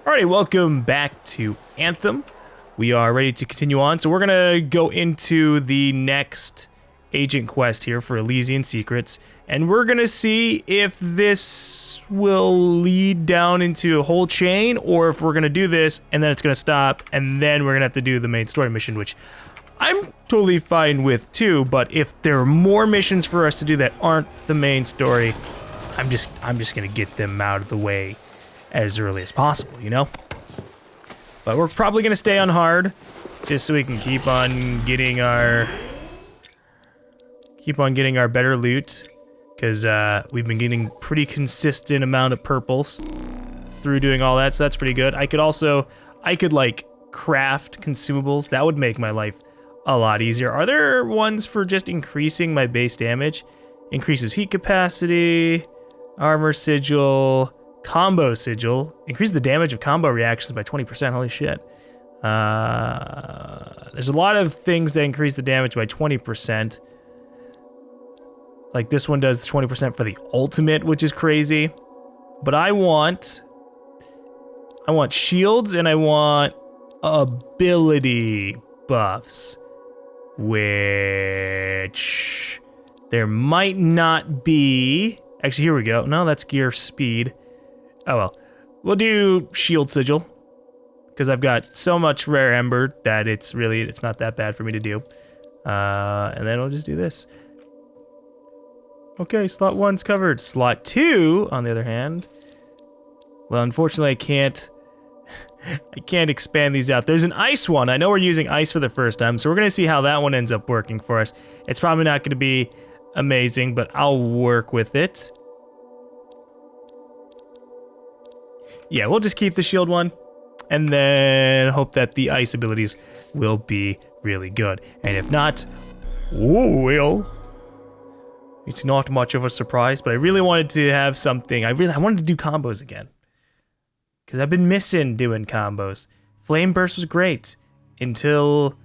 Alrighty, welcome back to Anthem. We are ready to continue on, so we're gonna go into the next agent quest here for Elysian Secrets, and we're gonna see if this will lead down into a whole chain, or if we're gonna do this and then it's gonna stop, and then we're gonna have to do the main story mission, which I'm totally fine with too. But if there are more missions for us to do that aren't the main story, I'm just gonna get them out of the way as early as possible, you know? But we're probably gonna stay on hard, just so we can keep on getting our better loot, because we've been getting pretty consistent amount of purples through doing all that, so that's pretty good. I could like craft consumables. That would make my life a lot easier. Are there ones for just increasing my base damage? Increases heat capacity, armor sigil, combo sigil, increase the damage of combo reactions by 20%, holy shit. There's a lot of things that increase the damage by 20%. Like this one does 20% for the ultimate, which is crazy. But I want shields and I want ability buffs, which there might not be. Actually, here we go. No, that's gear speed. Oh well, we'll do shield sigil, because I've got so much rare ember that it's not that bad for me to do. And then we'll just do this. Okay, slot 1's covered. Slot 2, on the other hand, well, unfortunately I can't expand these out. There's an ice one. I know we're using ice for the first time, so we're gonna see how that one ends up working for us. It's probably not gonna be amazing, but I'll work with it. Yeah, we'll just keep the shield one, and then hope that the ice abilities will be really good. And if not, oh well. It's not much of a surprise, but I really wanted to have something. I wanted to do combos again, because I've been missing doing combos. Flame Burst was great until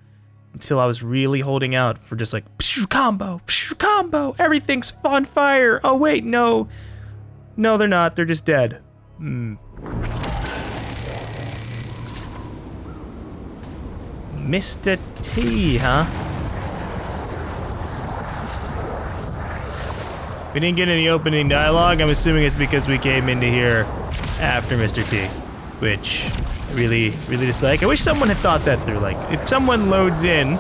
I was really holding out for just like combo, everything's on fire. Oh wait, no, they're not. They're just dead. Mr. T, huh? We didn't get any opening dialogue. I'm assuming it's because we came into here after Mr. T, which I really dislike. I wish someone had thought that through. Like, if someone loads in,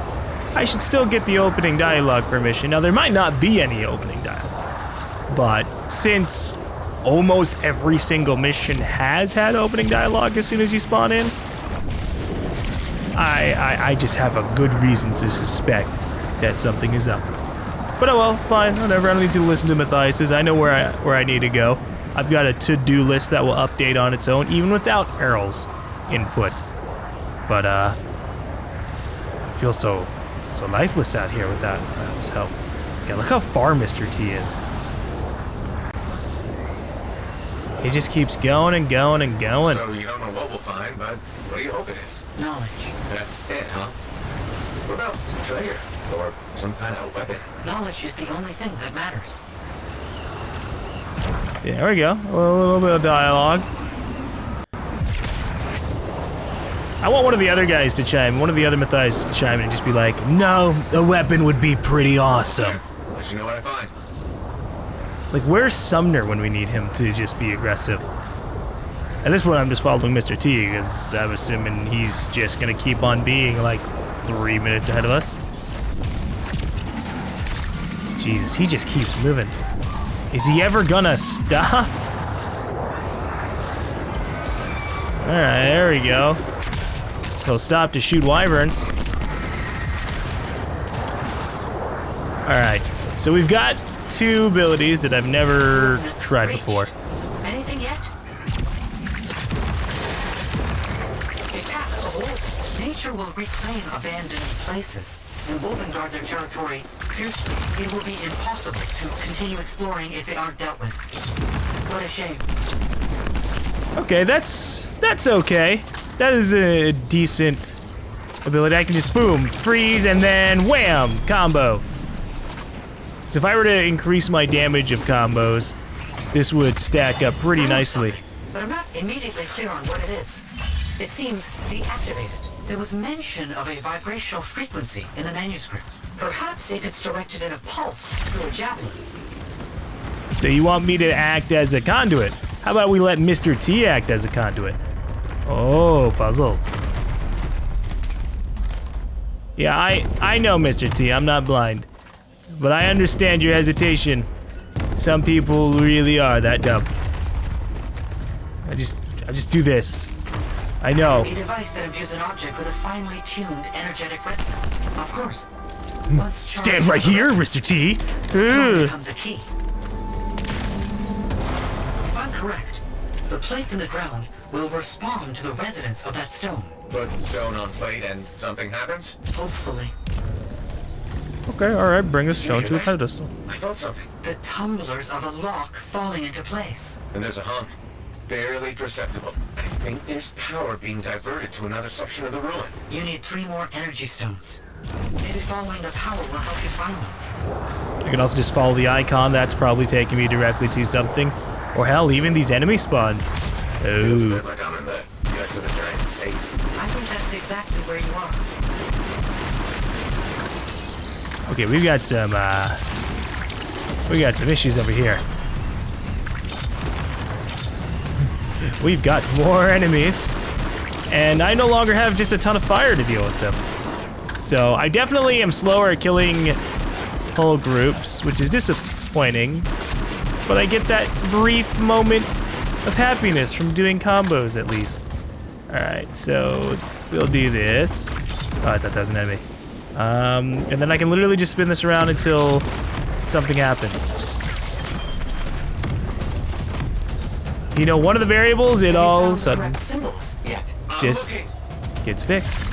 I should still get the opening dialogue for a mission. Now, there might not be any opening dialogue, but since almost every single mission has had opening dialogue as soon as you spawn in, I just have a good reason to suspect that something is up. But oh well, fine, whatever. I don't need to listen to Matthias's. I know where I need to go. I've got a to-do list that will update on its own, even without Errol's input. But I feel so lifeless out here without his help. Okay, look how far Mr. T is. He just keeps going and going and going. So you don't know what we'll find, but what do you hope it is? Knowledge. That's it, huh? What about treasure? Or some kind of weapon? Knowledge is the only thing that matters. Yeah, there we go. A little bit of dialogue. I want one of the other guys to chime, one of the other Matthias to chime in and just be like, no, a weapon would be pretty awesome. Sure. Let you know what I find. Like, where's Sumner when we need him to just be aggressive? At this point, I'm just following Mr. T, because I'm assuming he's just gonna keep on being like 3 minutes ahead of us. Jesus, he just keeps moving. Is he ever gonna stop? Alright, there we go. He'll stop to shoot wyverns. Alright, so we've got 2 abilities that I've never tried before. Anything yet? A path of old. Nature will reclaim abandoned places and wolven guard their territory fiercely. It will be impossible to continue exploring if they aren't dealt with. What a shame. Okay, that's okay. That is a decent ability. I can just boom, freeze, and then wham, combo. So if I were to increase my damage of combos, this would stack up pretty nicely. but I'm not immediately clear on what it is. It seems deactivated. There was mention of a vibrational frequency in the manuscript. Perhaps if it's directed in a pulse through a javelin. So you want me to act as a conduit? How about we let Mr. T act as a conduit? Oh, puzzles. Yeah, I know, Mr. T, I'm not blind. But I understand your hesitation. Some people really are that dumb. I just do this. I know. A device that imbues an object with a finely tuned energetic resonance. Of course. Once charged Stand right with here, resonance, Mr. T. the stone becomes a key. If I'm correct, the plates in the ground will respond to the resonance of that stone. Put stone on plate and something happens? Hopefully. Okay, alright, bring this stone to a pedestal. I felt something. The tumblers of a lock falling into place. And there's a hum. Barely perceptible. I think there's power being diverted to another section of the ruin. You need 3 more energy stones. Maybe following the power will help you find one. I can also just follow the icon. That's probably taking me directly to something. Or hell, even these enemy spawns. Feels a Oh. bit like I'm in the guts of a giant safe. I think that's exactly where you are. Okay, we got some issues over here. We've got more enemies, and I no longer have just a ton of fire to deal with them. So I definitely am slower at killing whole groups, which is disappointing, but I get that brief moment of happiness from doing combos at least. All right, so we'll do this. Oh, I thought that was an enemy. And then I can literally just spin this around until something happens. You know, one of the variables, it all of a sudden Symbols yet. just gets fixed.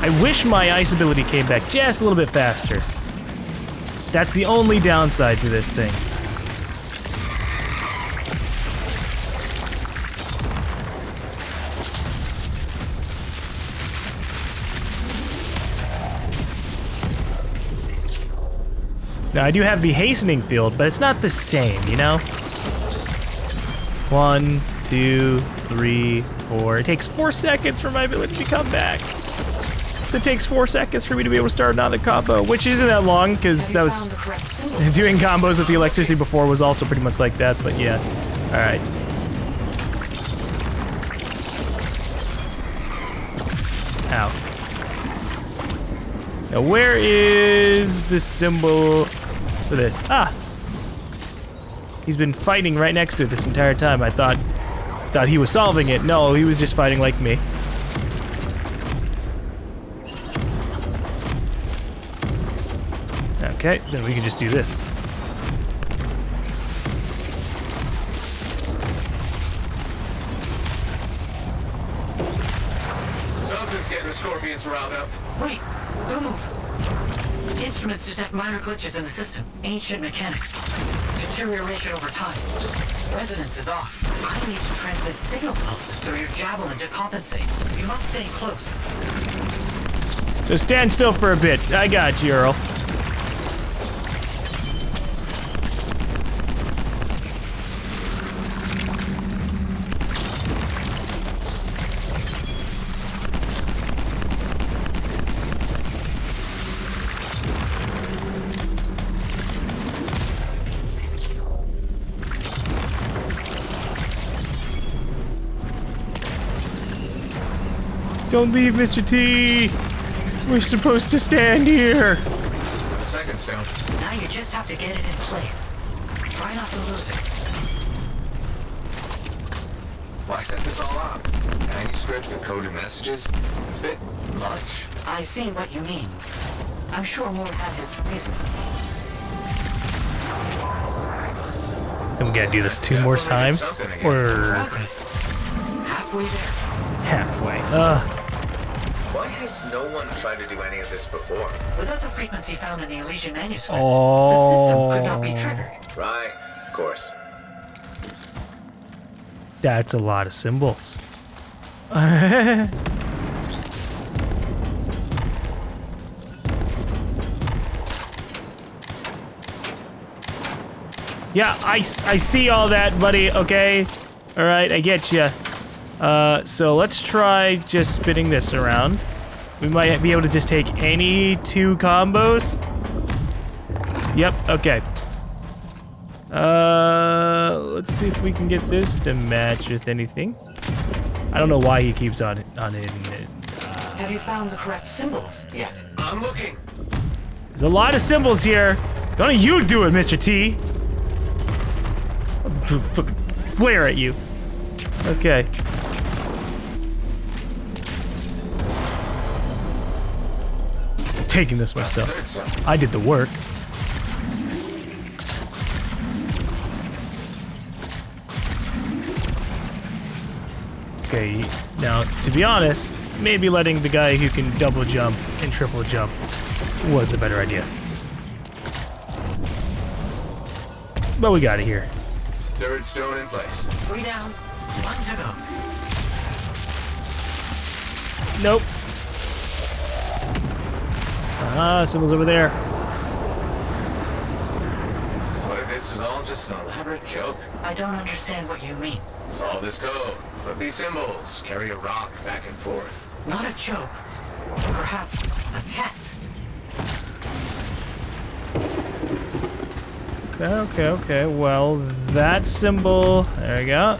I wish my ice ability came back just a little bit faster. That's the only downside to this thing. Now, I do have the hastening field, but it's not the same, you know? 1, 2, 3, 4. It takes 4 seconds for my ability to come back. So it takes 4 seconds for me to be able to start another combo, which isn't that long, because that was... Doing combos with the electricity before was also pretty much like that, but yeah. Alright. Ow. Now, where is the symbol for this? Ah! He's been fighting right next to it this entire time. I thought he was solving it. No, he was just fighting like me. Okay, then we can just do this. Something's getting the scorpions riled up. Wait, don't move. Instruments detect minor glitches in the system. Ancient mechanics. Deterioration over time. Resonance is off. I need to transmit signal pulses through your javelin to compensate. You must stay close. So stand still for a bit. I got you, Earl. Don't leave, Mr. T. We're supposed to stand here. A second stone. Now you just have to get it in place. Try not to lose it. Why set this all up? Manuscript, the coded messages? It's a bit much. I see what you mean. I'm sure Moore had his reasons. Then we gotta do this 2 more times? Or Progress. Halfway there. halfway? Why has no one tried to do any of this before? Without the frequency found in the Elysian manuscript, Oh. the system could not be triggered. Right, of course. That's a lot of symbols. Yeah, I see all that, buddy, okay? All right, I get you. So let's try just spinning this around. We might be able to just take any 2 combos. Yep, okay. Let's see if we can get this to match with anything. I don't know why he keeps on hitting it. Have you found the correct symbols yet? I'm looking. There's a lot of symbols here. Don't you do it, Mr. T. I'll fucking flare at you. Okay. I'm taking this myself. I did the work. Okay, now, to be honest, maybe letting the guy who can double jump and triple jump was the better idea. But we got it here. Third stone in place. 3 down, 1 to go. Nope. Symbols over there. What if this is all just an elaborate joke? I don't understand what you mean. Solve this code. Flip these symbols. Carry a rock back and forth. Not a joke. Perhaps a test. Okay. Well, that symbol, there we go,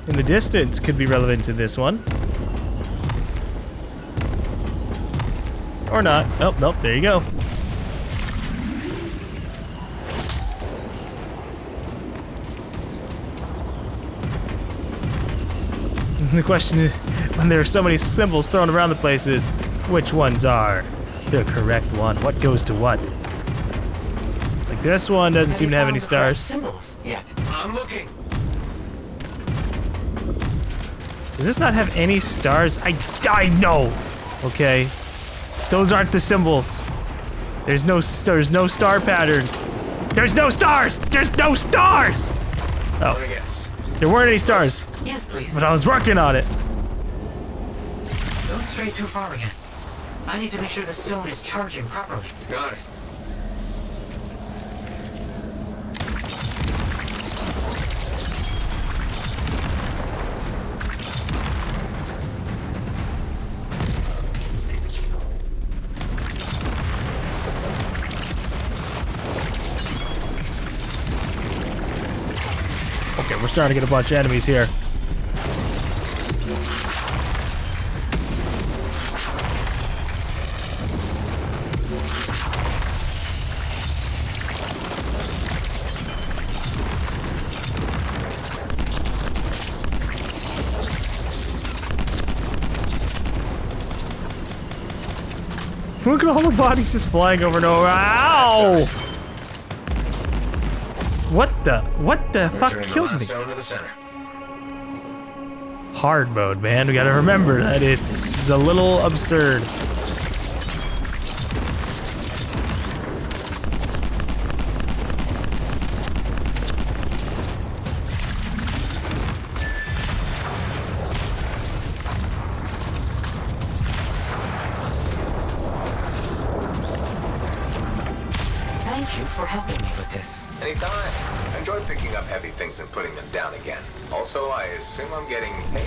in the distance could be relevant to this one. Or not. Oh, nope, there you go. The question is, when there are so many symbols thrown around the place, is which ones are the correct one? What goes to what? Like this one doesn't seem to have any stars. Symbols yet? I'm looking. Does this not have any stars? I know. Okay, those aren't the symbols. There's no star patterns. There's no stars. There's no stars. Oh, Yes. there weren't any stars, Yes, please. but I was working on it. Don't stray too far again. I need to make sure the stone is charging properly. Got it. Okay, we're starting to get a bunch of enemies here. Look at all the bodies just flying over and over. Ow! What the fuck Return the killed last me? stone to the center. Hard mode, man. We gotta remember that it's a little absurd. Thank you for helping me with this. Anytime. I enjoy picking up heavy things and putting them down again. Also, I assume I'm getting paid.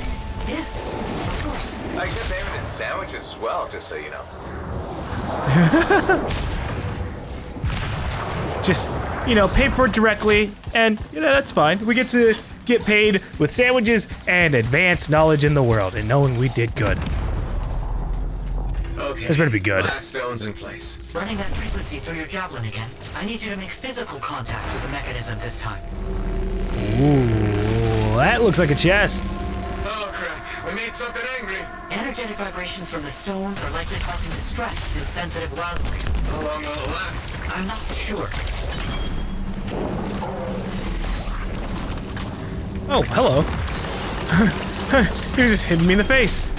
Yes, of course. I accept payment in sandwiches as well, just so you know. Just, pay for it directly, and, that's fine. We get to get paid with sandwiches and advanced knowledge in the world, and knowing we did good. Okay. This better be good. Last stone's in place. Running that frequency through your javelin again. I need you to make physical contact with the mechanism this time. Ooh, that looks like a chest. Oh crap, we made something angry. Energetic vibrations from the stones are likely causing distress in sensitive wildlife. How long will it last? I'm not sure. Oh, hello. He was just hitting me in the face.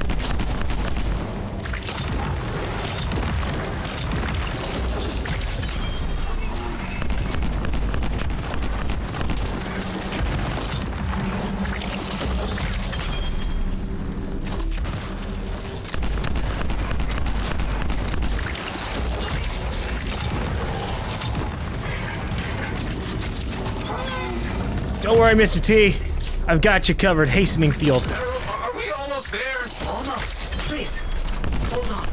Don't worry, Mr. T. I've got you covered. Hastening field. Are we almost there? Almost. Please, hold on.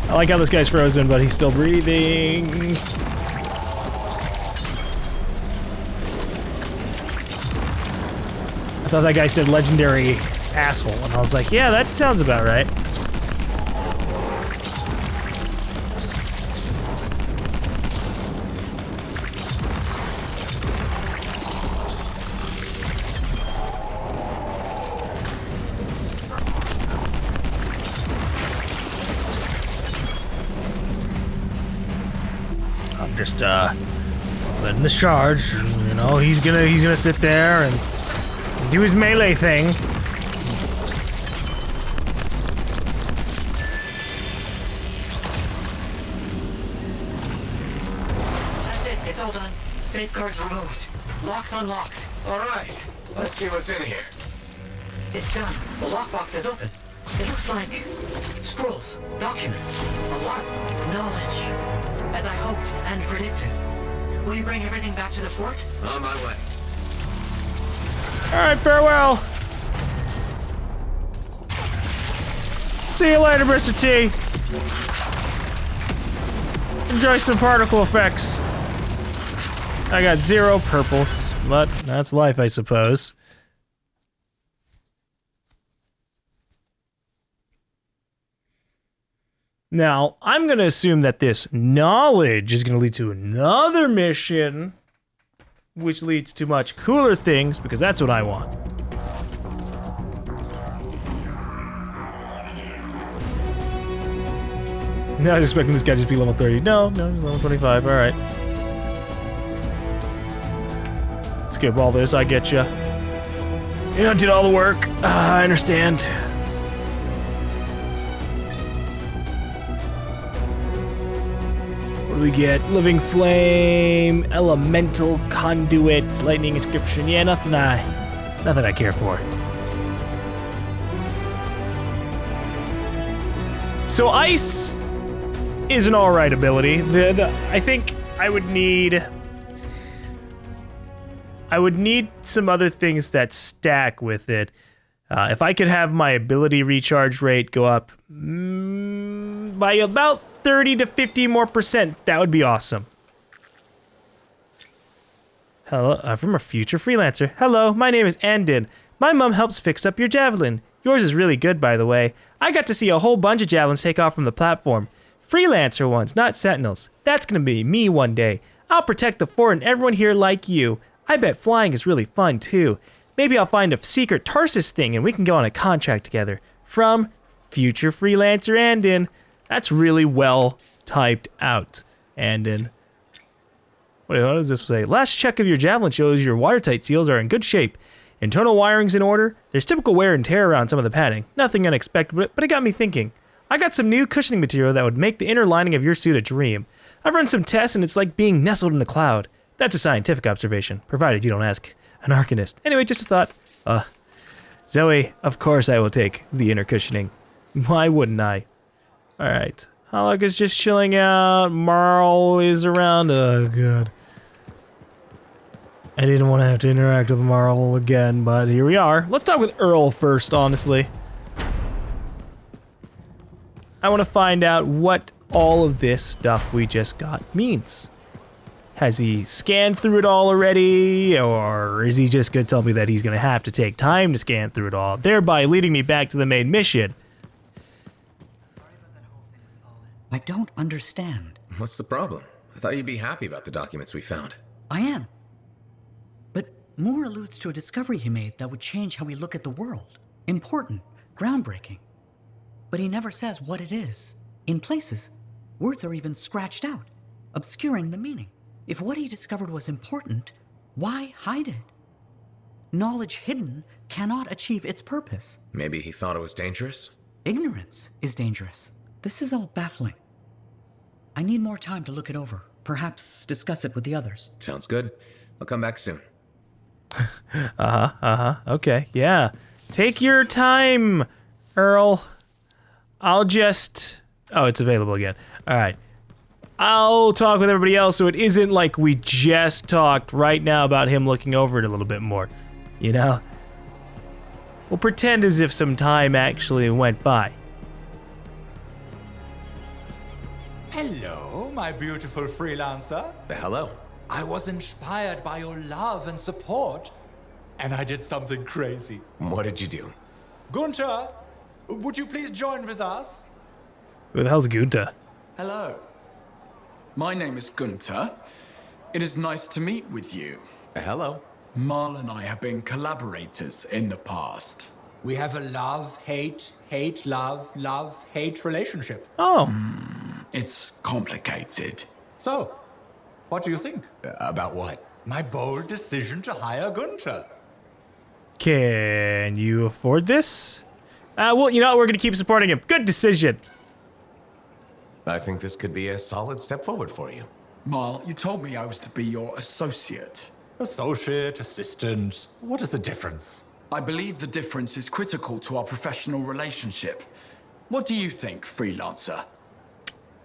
I like how this guy's frozen, but he's still breathing. I thought that guy said legendary asshole, and I was like, yeah, that sounds about right. I'm just letting the charge. You know, he's gonna sit there and do his melee thing. That's it. It's all done. Safeguards removed. Locks unlocked. All right. Let's see what's in here. It's done. The lockbox is open. It looks like scrolls, documents, a lot of knowledge, as I hoped and predicted. Will you bring everything back to the fort? On my way. All right, farewell. See you later, Mr. T. Enjoy some particle effects. I got 0 purples, but that's life, I suppose. Now, I'm gonna assume that this knowledge is gonna lead to another mission, which leads to much cooler things, because that's what I want. No, I was expecting this guy to just be level 30. No, he's level 25, alright. Skip all this, I get ya. You know, did all the work. I understand. What do we get? Living Flame, Elemental Conduit, Lightning Inscription. Yeah, nothing I care for. So Ice is an alright ability. I think I would need some other things that stack with it. If I could have my ability recharge rate go up by about 30 to 50 more percent, that would be awesome. Hello, from a future freelancer. Hello, my name is Andin. My mom helps fix up your javelin. Yours is really good, by the way. I got to see a whole bunch of javelins take off from the platform. Freelancer ones, not sentinels. That's gonna be me one day. I'll protect the fort and everyone here like you. I bet flying is really fun too. Maybe I'll find a secret Tarsus thing and we can go on a contract together. From future freelancer Andin. That's really well typed out, Andin. What does this say? Last check of your javelin shows your watertight seals are in good shape. Internal wiring's in order. There's typical wear and tear around some of the padding. Nothing unexpected, but it got me thinking. I got some new cushioning material that would make the inner lining of your suit a dream. I've run some tests and it's like being nestled in a cloud. That's a scientific observation, provided you don't ask an arcanist. Anyway, just a thought. Zoe, of course I will take the inner cushioning. Why wouldn't I? Alright. Halak is just chilling out. Marl is around. Oh, God. I didn't want to have to interact with Marl again, but here we are. Let's talk with Earl first, honestly. I want to find out what all of this stuff we just got means. Has he scanned through it all already, or is he just going to tell me that he's going to have to take time to scan through it all, thereby leading me back to the main mission? I don't understand. What's the problem? I thought you'd be happy about the documents we found. I am. But Moore alludes to a discovery he made that would change how we look at the world. Important, groundbreaking. But he never says what it is. In places, words are even scratched out, obscuring the meaning. If what he discovered was important, why hide it? Knowledge hidden cannot achieve its purpose. Maybe he thought it was dangerous? Ignorance is dangerous. This is all baffling. I need more time to look it over. Perhaps discuss it with the others. Sounds good. I'll come back soon. Okay, yeah. Take your time, Earl. I'll just... Oh, it's available again. Alright. I'll talk with everybody else so it isn't like we just talked right now about him looking over it a little bit more, you know? We'll pretend as if some time actually went by. Hello, my beautiful freelancer. Hello. I was inspired by your love and support, and I did something crazy. What did you do? Gunther, would you please join with us? Who the hell's Gunta? Hello. My name is Gunther. It is nice to meet with you. Hello. Marl and I have been collaborators in the past. We have a love-hate, hate-love-hate relationship. Oh. It's complicated. So, what do you think? About what? My bold decision to hire Gunther. Can you afford this? Well, you know what? We're gonna keep supporting him. Good decision. I think this could be a solid step forward for you. Marl, you told me I was to be your associate. Associate, assistant, what is the difference? I believe the difference is critical to our professional relationship. What do you think, freelancer?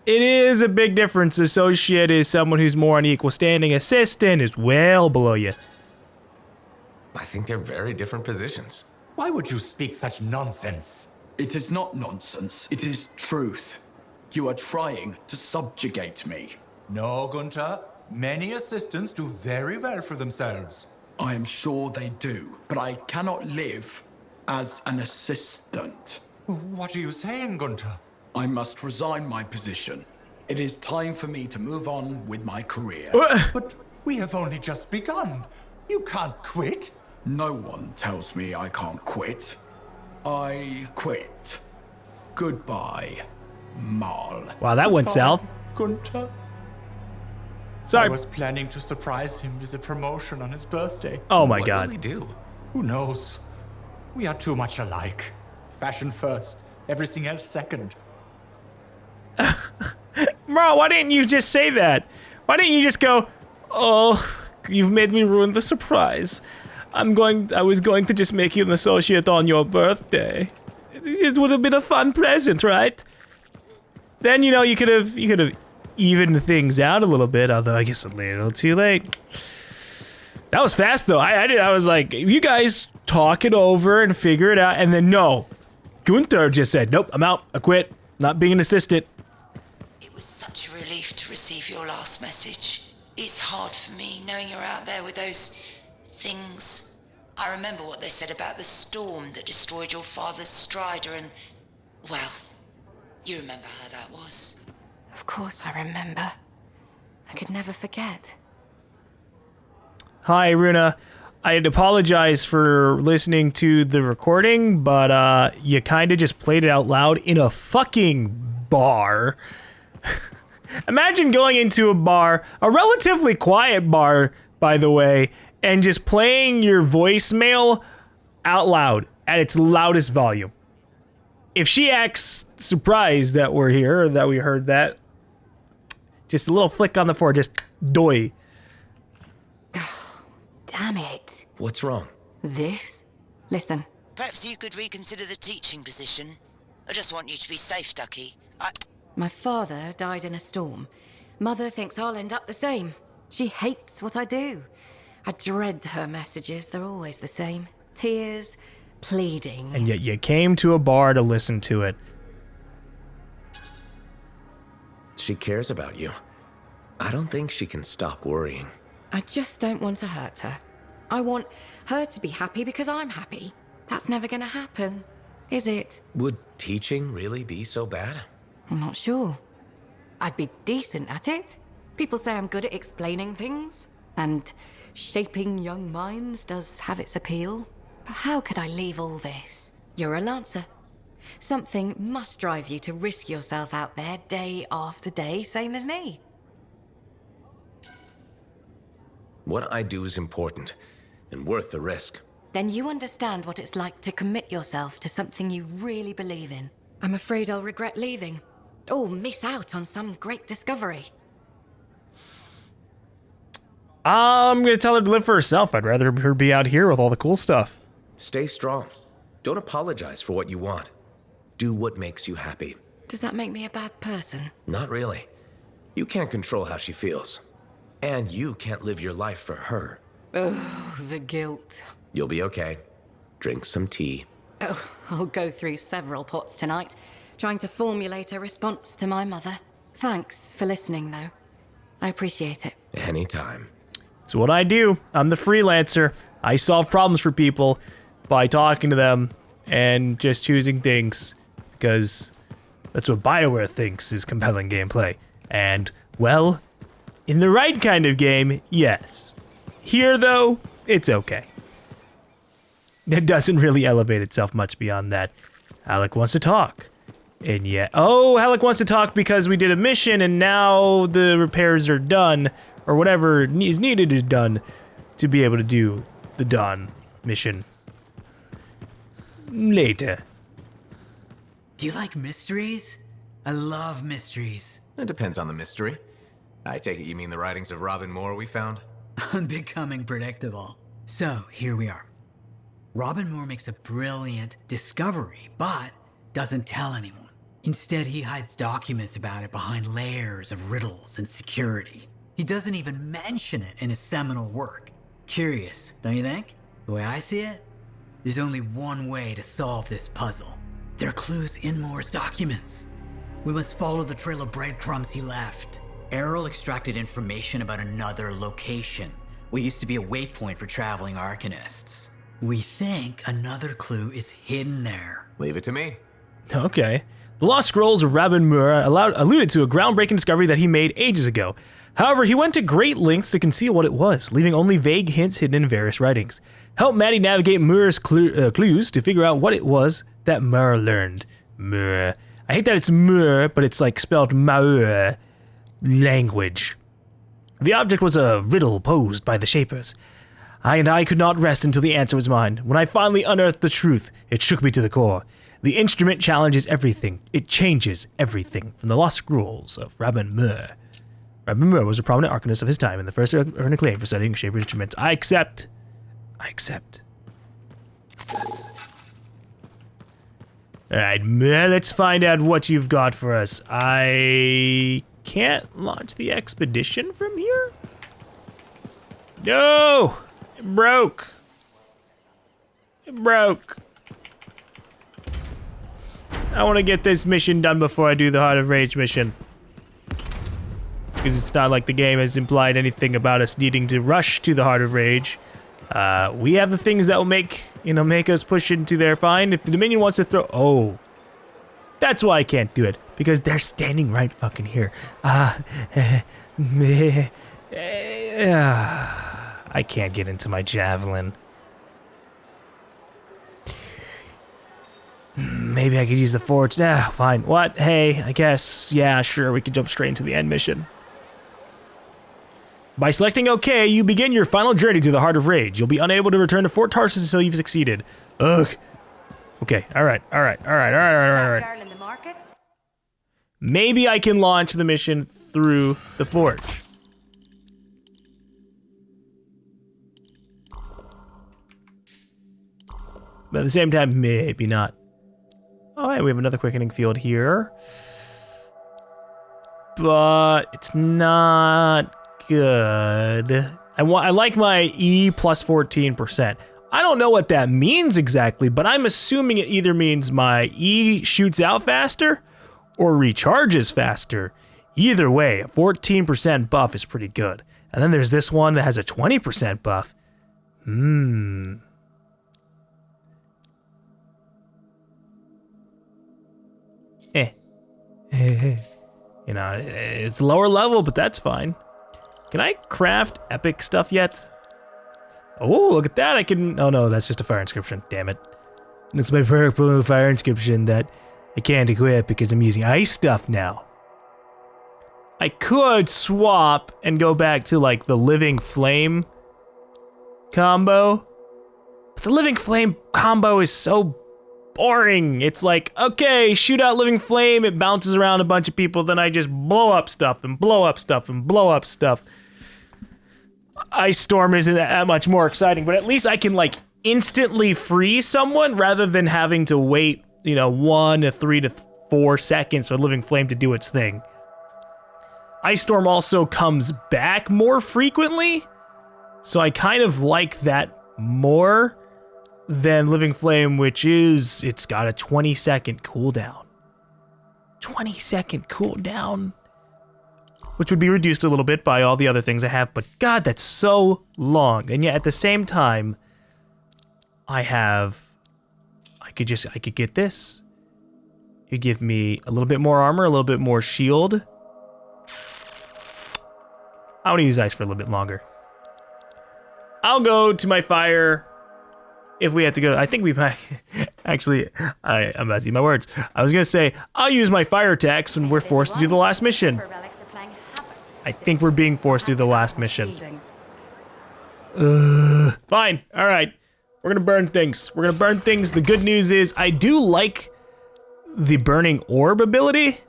It is a big difference. Associate is someone who's more on equal standing. Assistant is well below you. I think they're very different positions. Why would you speak such nonsense? It is not nonsense. It is truth. You are trying to subjugate me. No, Gunther. Many assistants do very well for themselves. I am sure they do, but I cannot live as an assistant. What are you saying, Gunther? I must resign my position. It is time for me to move on with my career. But we have only just begun. You can't quit. No one tells me I can't quit. I quit. Goodbye, Marl. Wow, that went south. Gunther. Sorry. I was planning to surprise him with a promotion on his birthday. Oh my What god. will he do? Who knows? We are too much alike. Fashion first, everything else second. Bro, why didn't you just say that? Why didn't you just go, oh, you've made me ruin the surprise. I was going to just make you an associate on your birthday. It would have been a fun present, right? Then, you know, you could have evened things out a little bit, although I guess a little too late. That was fast though. I was like, you guys talk it over and figure it out, and then no. Gunther just said, nope, I'm out, I quit, not being an assistant. It was such a relief to receive your last message. It's hard for me knowing you're out there with those things. I remember what they said about the storm that destroyed your father's Strider and, well, you remember how that was. Of course I remember. I could never forget. Hi, Runa. I'd apologize for listening to the recording, but you kind of just played it out loud in a fucking bar. Imagine going into a bar, a relatively quiet bar, by the way, and just playing your voicemail out loud at its loudest volume. If she acts surprised that we're here or that we heard that, just a little flick on the forehead, just doy. Damn it. What's wrong? This? Listen, Perhaps you could reconsider the teaching position. I just want you to be safe, Ducky. my father died in a storm. Mother thinks I'll end up the same. She hates what I do. I dread her messages. They're always the same. Tears, pleading. And yet you came to a bar to listen to it. She cares about you. I don't think she can stop worrying. I just don't want to hurt her. I want her to be happy because I'm happy. That's never gonna happen, is it? Would teaching really be so bad? I'm not sure. I'd be decent at it. People say I'm good at explaining things, and shaping young minds does have its appeal. But how could I leave all this? You're a Lancer. Something must drive you to risk yourself out there day after day, same as me. What I do is important, and worth the risk. Then you understand what it's like to commit yourself to something you really believe in. I'm afraid I'll regret leaving. Or miss out on some great discovery. I'm gonna tell her to live for herself. I'd rather her be out here with all the cool stuff. Stay strong. Don't apologize for what you want. Do what makes you happy. Does that make me a bad person? Not really. You can't control how she feels. And you can't live your life for her. Oh, the guilt. You'll be okay. Drink some tea. Oh, I'll go through several pots tonight, trying to formulate a response to my mother. Thanks for listening, though. I appreciate it. Anytime. It's what I do. I'm the freelancer. I solve problems for people by talking to them and just choosing things, because that's what BioWare thinks is compelling gameplay. And, well, in the right kind of game, yes. Here, though, it's okay. It doesn't really elevate itself much beyond that. Alec wants to talk. And yet, oh, Alec wants to talk because we did a mission and now the repairs are done, or whatever is needed is done to be able to do the Dawn mission later. Do you like mysteries? I love mysteries. It depends on the mystery. I take it you mean the writings of Robin Moore we found? Unbecoming predictable. So, here we are. Robin Moore makes a brilliant discovery, but doesn't tell anyone. Instead, he hides documents about it behind layers of riddles and security. He doesn't even mention it in his seminal work. Curious, don't you think? The way I see it, there's only one way to solve this puzzle. There are clues in Moore's documents. We must follow the trail of breadcrumbs he left. Errol extracted information about another location, what used to be a waypoint for traveling arcanists. We think another clue is hidden there. Leave it to me. Okay. The Lost Scrolls of Robin Moore alluded to a groundbreaking discovery that he made ages ago. However, he went to great lengths to conceal what it was, leaving only vague hints hidden in various writings. Help Maddie navigate Moore's clues to figure out what it was that Moore learned. Moore. I hate that it's Moore, but it's like spelled Moore. Language. The object was a riddle posed by the Shapers. I could not rest until the answer was mine. When I finally unearthed the truth, it shook me to the core. The instrument challenges everything. It changes everything. From the Lost Scrolls of Robin Moore. Robin Moore was a prominent arcanist of his time and the first earned acclaim for studying Shaper instruments. I accept. Alright, Moore, let's find out what you've got for us. I can't launch the expedition from here? No! It broke. I want to get this mission done before I do the Heart of Rage mission. Because it's not like the game has implied anything about us needing to rush to the Heart of Rage. We have the things that will make us push into there fine. If the Dominion wants to throw... Oh. That's why I can't do it. Because they're standing right fucking here. I can't get into my javelin. Maybe I could use the forge. Fine. What? Hey, I guess. Yeah, sure, we can jump straight into the end mission. By selecting OK, you begin your final journey to the Heart of Rage. You'll be unable to return to Fort Tarsus until you've succeeded. Ugh. Okay, alright. Girl in the market? Maybe I can launch the mission through the forge. But at the same time, maybe not. Oh, hey, we have another quickening field here. But it's not good. I like my E plus 14%. I don't know what that means exactly, but I'm assuming it either means my E shoots out faster or recharges faster. Either way, a 14% buff is pretty good. And then there's this one that has a 20% buff. You know, it's lower level, but that's fine. Can I craft epic stuff yet? Oh, look at that. I can... Oh, no, that's just a fire inscription. Damn it. That's my purple fire inscription that I can't equip because I'm using ice stuff now. I could swap and go back to, like, the Living Flame combo. But the Living Flame combo is so boring. It's like, okay, shoot out Living Flame, it bounces around a bunch of people, then I just blow up stuff and blow up stuff and blow up stuff. Ice Storm isn't that much more exciting, but at least I can like instantly freeze someone rather than having to wait, 1 to 3 to 4 seconds for Living Flame to do its thing. Ice Storm also comes back more frequently, so I kind of like that more than Living Flame, which is, it's got a 20-second cooldown. 20-second cooldown, which would be reduced a little bit by all the other things I have, but God, that's so long. And yet at the same time, I could get this. It'd give me a little bit more armor, a little bit more shield. I want to use ice for a little bit longer. I'll go to my fire if we have to go. I think we might. Actually, I'm messing my words. I was going to say, I'll use my fire attacks when we're forced to do the last mission. I think we're being forced to do the last mission. Fine. All right. We're going to burn things. We're going to burn things. The good news is I do like the burning orb ability.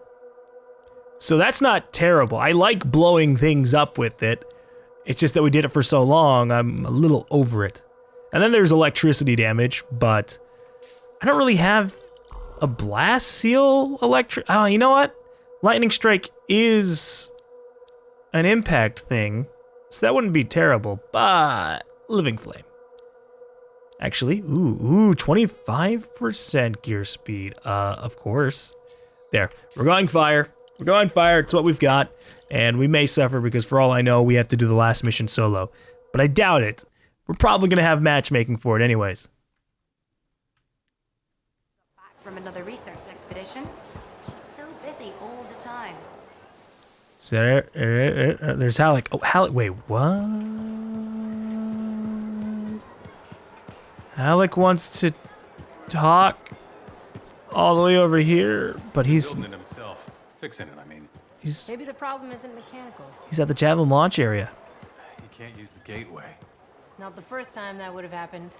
So that's not terrible. I like blowing things up with it. It's just that we did it for so long, I'm a little over it. And then there's electricity damage, but I don't really have a blast seal Oh, you know what? Lightning Strike is an impact thing, so that wouldn't be terrible, but Living Flame. Actually, ooh, 25% gear speed, of course. There, we're going fire. We're going fire, it's what we've got, and we may suffer because for all I know, we have to do the last mission solo. But I doubt it. We're probably gonna have matchmaking for it anyways. Back from another research expedition. She's so busy all the time. So there's Halleck. Oh, Halleck, wait, what? Halleck wants to talk all the way over here, but he's building it himself. Fixing it, I mean. Maybe the problem isn't mechanical. He's at the Javelin launch area. You can't use the gateway. Not the first time that would have happened.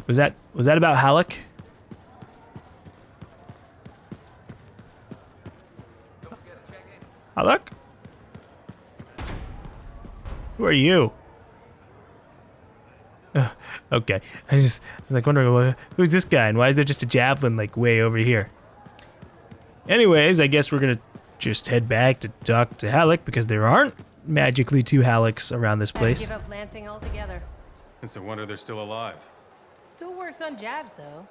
Was that about Halleck? Halleck? Who are you? Okay, I was like wondering who's this guy and why is there just a javelin like way over here? Anyways, I guess we're gonna just head back to talk to Halleck because there aren't magically two Hallecks around this place. Give up lancing altogether. It's a wonder they're still alive. Still works on jabs though.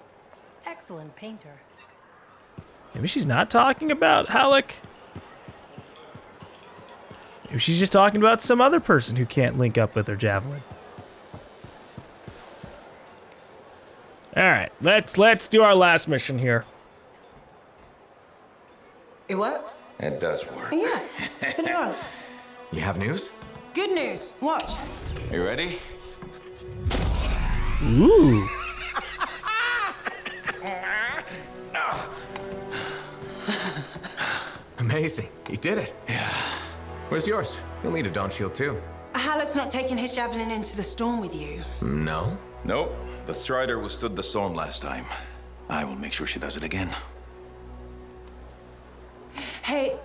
Excellent painter. Maybe she's not talking about Halleck. Maybe she's just talking about some other person who can't link up with her javelin. All right, let's do our last mission here. It works? It does work. Yeah. Put it on. You have news? Good news. Watch. You ready? Ooh. Amazing. You did it. Yeah. Where's yours? You'll need a dawn shield too. Halleck's not taking his javelin into the storm with you. No? Nope. The Strider withstood the storm last time. I will make sure she does it again. Hey,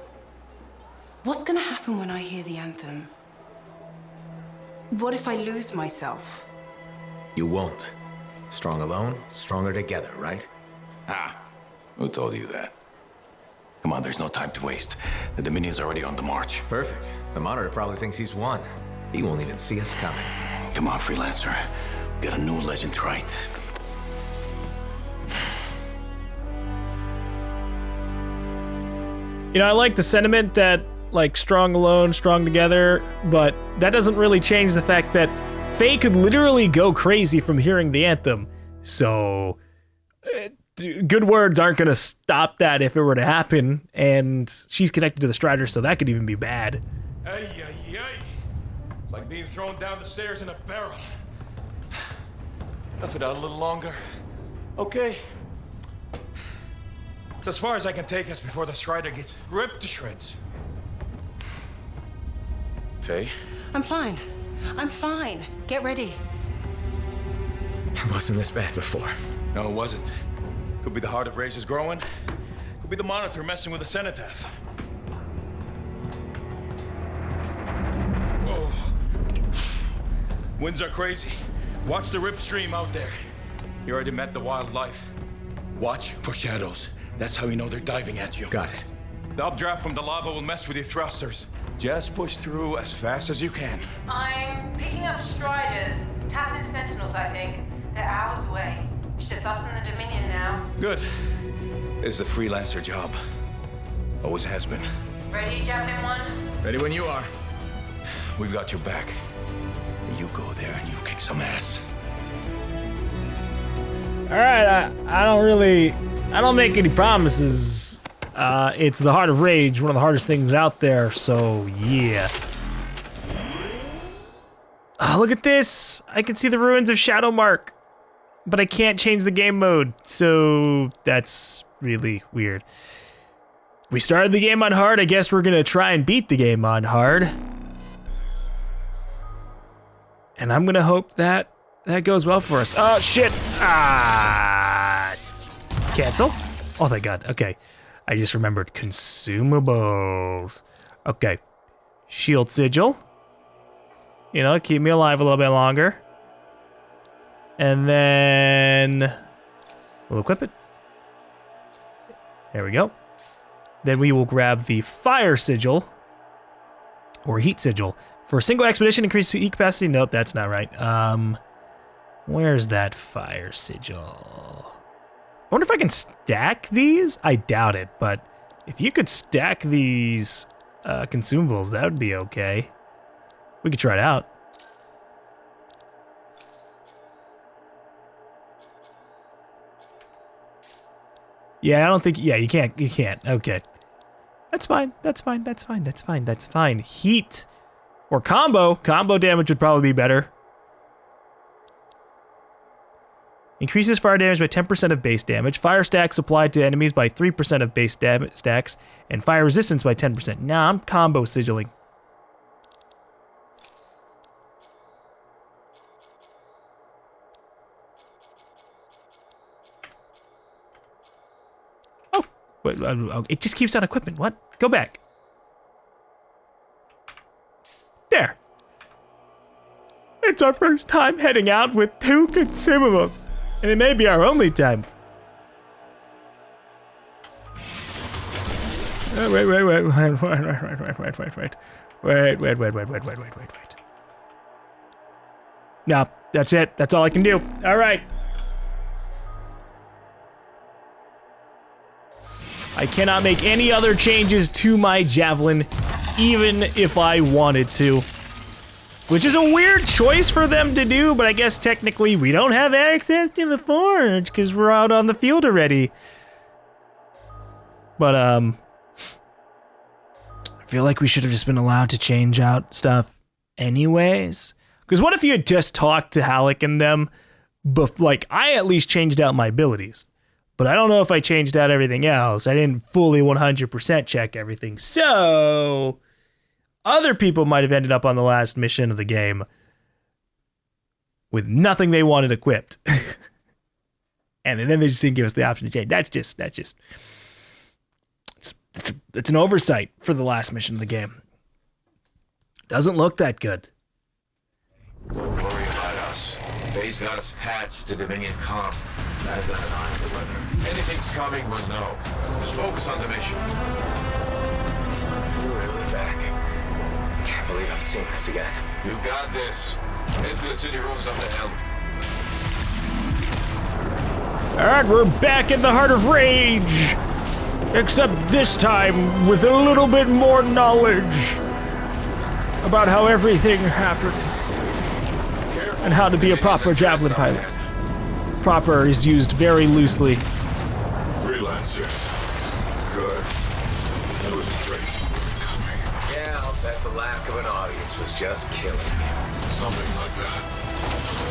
what's gonna happen when I hear the anthem? What if I lose myself? You won't. Strong alone, stronger together, right? Ha! Who told you that? Come on, there's no time to waste. The Dominion's already on the march. Perfect. The Monitor probably thinks he's won. He won't even see us coming. Come on, Freelancer. We got a new legend to write. You know, I like the sentiment that, like, strong alone, strong together, but that doesn't really change the fact that Faye could literally go crazy from hearing the anthem. So, good words aren't going to stop that if it were to happen, and she's connected to the Strider, so that could even be bad. Ay, ay, ay. It's like being thrown down the stairs in a barrel. Tough it out a little longer. Okay. It's as far as I can take us before the Strider gets ripped to shreds. Faye? I'm fine. I'm fine. Get ready. It wasn't this bad before. No, it wasn't. Could be the heart of Razor's growing. Could be the Monitor messing with the cenotaph. Whoa. Winds are crazy. Watch the rip stream out there. You already met the wildlife. Watch for shadows. That's how you know they're diving at you. Got it. The updraft from the lava will mess with your thrusters. Just push through as fast as you can. I'm picking up Striders. Tassin Sentinels, I think. They're hours away. It's just us and the Dominion now. Good. It's a freelancer job. Always has been. Ready, Javelin 1? Ready when you are. We've got your back. You go there and you kick some ass. All right, I don't make any promises. It's the Heart of Rage, one of the hardest things out there, so yeah. Oh, look at this. I can see the ruins of Shadowmark, but I can't change the game mode, so that's really weird. We started the game on hard. I guess we're gonna try and beat the game on hard. And I'm gonna hope that goes well for us. Oh, shit. Cancel? Oh, thank God. Okay. I just remembered consumables. Okay. Shield sigil. You know, keep me alive a little bit longer. And then we'll equip it. There we go. Then we will grab the fire sigil or heat sigil. For a single expedition, increase heat capacity. Nope, that's not right. Where's that fire sigil? I wonder if I can stack these? I doubt it, but if you could stack these consumables, that would be okay. We could try it out. Yeah, I don't think, yeah, you can't, okay. That's fine, that's fine, that's fine, that's fine, that's fine. Heat or combo damage would probably be better. Increases fire damage by 10% of base damage. Fire stacks applied to enemies by 3% of base stacks. And fire resistance by 10%. Nah, I'm combo sigilling. Oh, wait, it just keeps on equipment. What? Go back. There. It's our first time heading out with 2 consumables. And it may be our only time. Wait. No, that's it. That's all I can do. All right. I cannot make any other changes to my javelin, even if I wanted to. Which is a weird choice for them to do, but I guess technically we don't have access to the forge because we're out on the field already. But I feel like we should have just been allowed to change out stuff anyways. Because what if you had just talked to Halleck and them, like I at least changed out my abilities. But I don't know if I changed out everything else. I didn't fully 100% check everything. So other people might have ended up on the last mission of the game with nothing they wanted equipped. And then they just didn't give us the option to change. It's an oversight for the last mission of the game. Doesn't look that good. Don't worry about us. Faye's got us patched to Dominion comms. I've got an eye on the weather. Anything's coming, we'll know. Just focus on the mission. You're really back. I can't believe I'm seeing this again. You got this. Head for the city rooms up the hill. Alright, we're back in the Heart of Rage. Except this time with a little bit more knowledge about how everything happens. And how to be a proper javelin pilot. Proper is used very loosely. Freelancers. Good. That was great. Coming. Yeah, I'll bet the lack of an audience was just killing me. Something like that.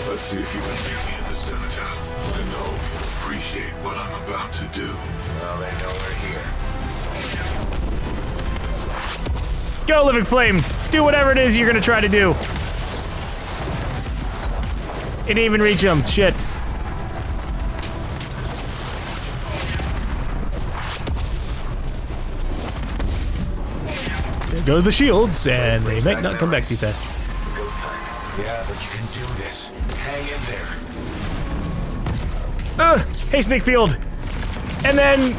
Let's see if you can meet me at the cenotaph. I know you'll appreciate what I'm about to do. Well, they know we're here. Go, Living Flame! Do whatever it is you're gonna try to do. It didn't even reach him. Shit. There go the shields, and they might not come back too fast. Yeah, but you can do this. Hang in there. Hey, Snakefield! And then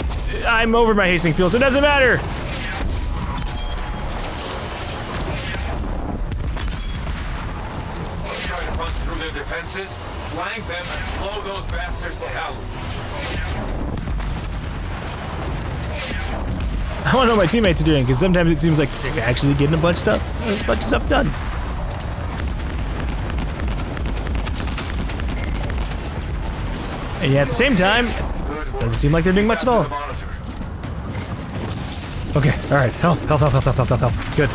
I'm over my hasting field, so it doesn't matter. Try to punch through their defenses, flank them, and blow those bastards to hell. I want to know what my teammates are doing, because sometimes it seems like they're actually getting a bunch of stuff done. And yet at the same time, it doesn't seem like they're doing much at all. Okay, alright, health. Good.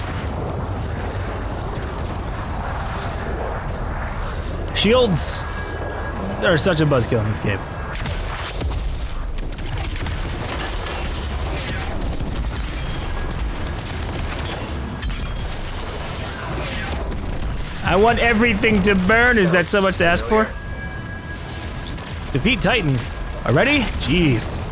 Shields are such a buzzkill in this game. I want everything to burn. Is that so much to ask for? Defeat Titan. Already? Jeez.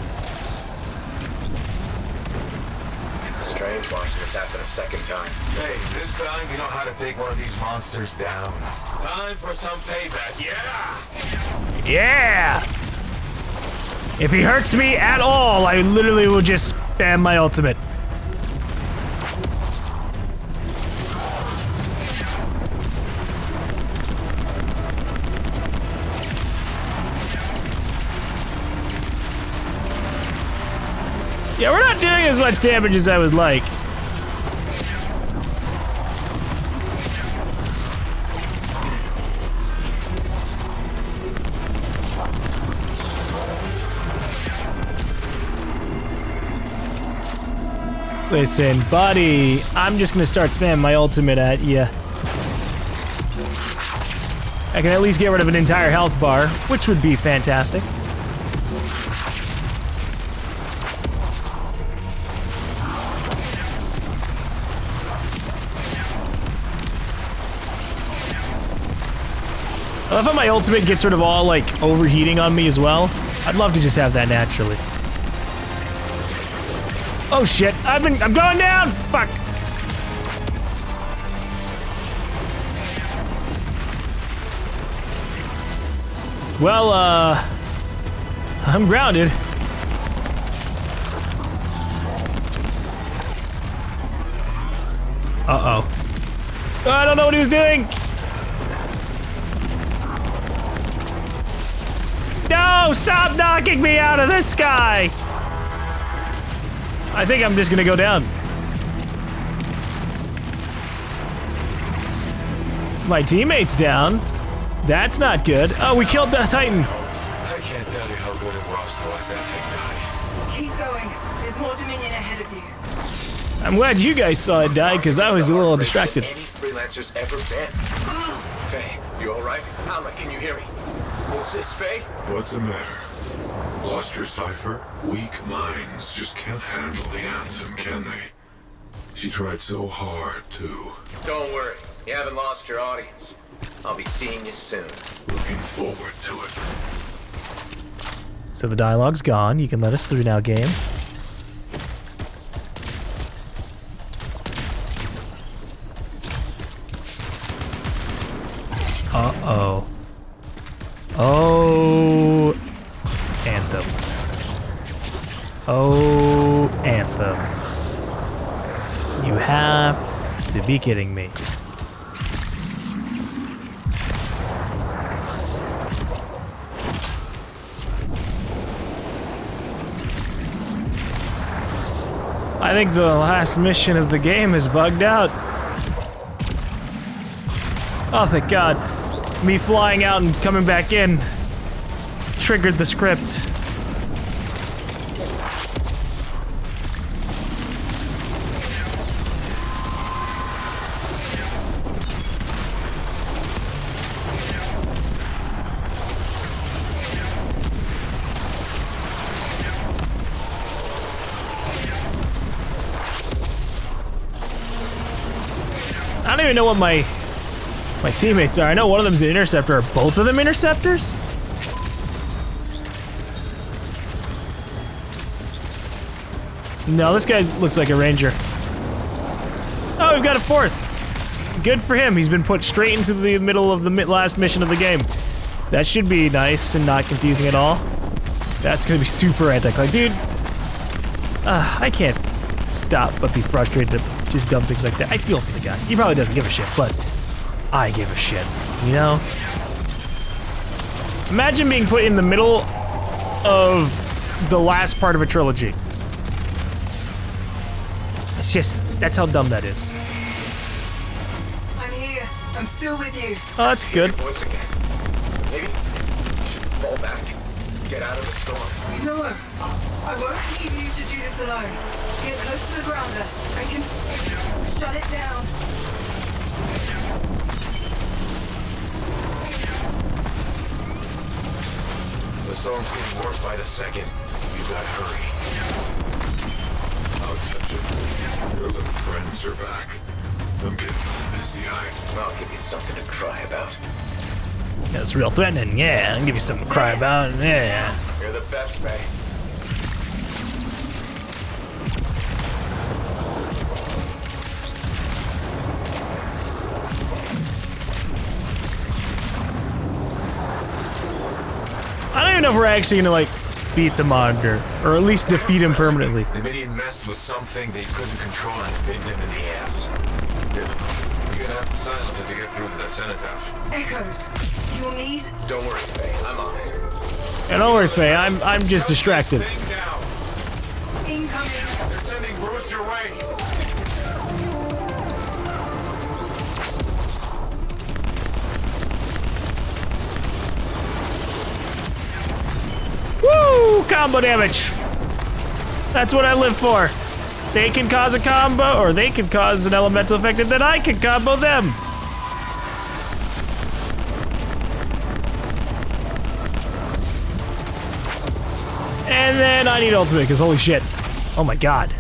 Strange watching this happen a second time. Hey, this time you know how to take one of these monsters down. Time for some payback, yeah! Yeah! If he hurts me at all, I literally will just spam my ultimate. Yeah, we're not doing as much damage as I would like. Listen, buddy, I'm just gonna start spamming my ultimate at ya. I can at least get rid of an entire health bar, which would be fantastic. I love how my ultimate gets rid of all, like, overheating on me as well. I'd love to just have that naturally. Oh shit, I'm going down! Fuck! Well, I'm grounded. Uh-oh. I don't know what he was doing! No! Stop knocking me out of the sky! I think I'm just gonna go down. My teammate's down. That's not good. Oh, we killed the Titan. I can't tell you how good it was to watch that thing die. Keep going. There's more Dominion ahead of you. I'm glad you guys saw it die, because I was a little distracted. Any freelancers ever been? Faye, you all right? Alma, can you hear me? Is this Faye? What's the matter? Lost your cipher? Weak minds just can't handle the Anthem, can they? She tried so hard, too. Don't worry, you haven't lost your audience. I'll be seeing you soon. Looking forward to it. So the dialogue's gone. You can let us through now, game. Uh-oh. Oh, Anthem. Oh, Anthem. You have to be kidding me. I think the last mission of the game is bugged out. Oh, thank God. Me flying out and coming back in triggered the script. I don't even know what my teammates are. I know one of them's an interceptor. Are both of them interceptors? No, this guy looks like a ranger. Oh, we've got a fourth. Good for him. He's been put straight into the middle of the last mission of the game. That should be nice and not confusing at all. That's gonna be super anti-climax. Dude, I can't stop but be frustrated to just dumb things like that. I feel for the guy. He probably doesn't give a shit, but I give a shit, you know? Imagine being put in the middle of the last part of a trilogy. It's just, that's how dumb that is. I'm here. I'm still with you. Oh, that's good. Voice again. Maybe you should fall back. Get out of the storm. No, I won't leave you to do this alone. Get close to the grounder. I can shut it down. The storm's getting worse by the second. You gotta hurry. I'll touch it. Your little friends are back. I'm getting all misty-eyed. I'll give you something to cry about. That's real threatening, yeah. I'll give you something to cry about, yeah. You're the best, Faye. I don't even know if we're actually gonna, like, beat the Monitor, or at least defeat him permanently. The Dominion messed with something they couldn't control and bit them in the ass. You're gonna have to silence it to get through to the cenotaph. Echoes. You'll need. Don't worry, Faye. I'm on it. And don't worry, Faye, I'm just distracted. Incoming. They're sending brutes your way. Woo! Combo damage. That's what I live for. They can cause a combo, or they can cause an elemental effect, and then I can combo them. And then I need ultimate, because holy shit. Oh my god.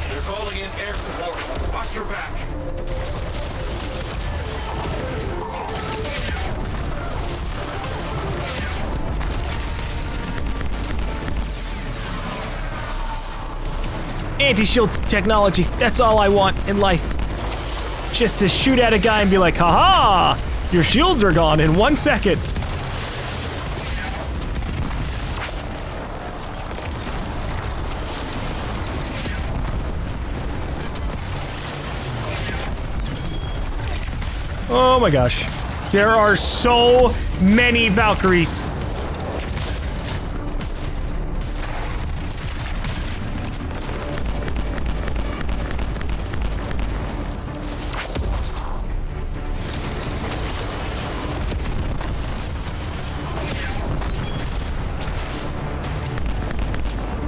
They're calling in air support. Watch your back. Anti-shield technology, that's all I want in life. Just to shoot at a guy and be like, haha, your shields are gone in 1 second. Oh my gosh. There are so many Valkyries.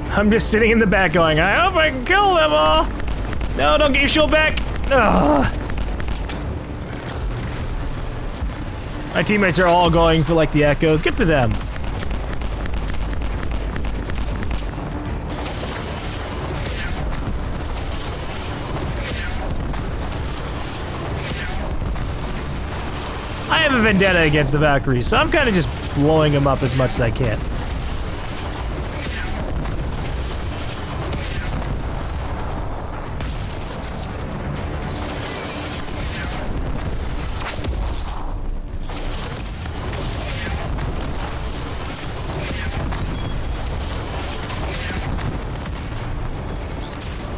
I'm just sitting in the back going, I hope I can kill them all. No, don't get your shield back. Ugh. My teammates are all going for like the echoes. Good for them. I have a vendetta against the Valkyries, so I'm kind of just blowing them up as much as I can.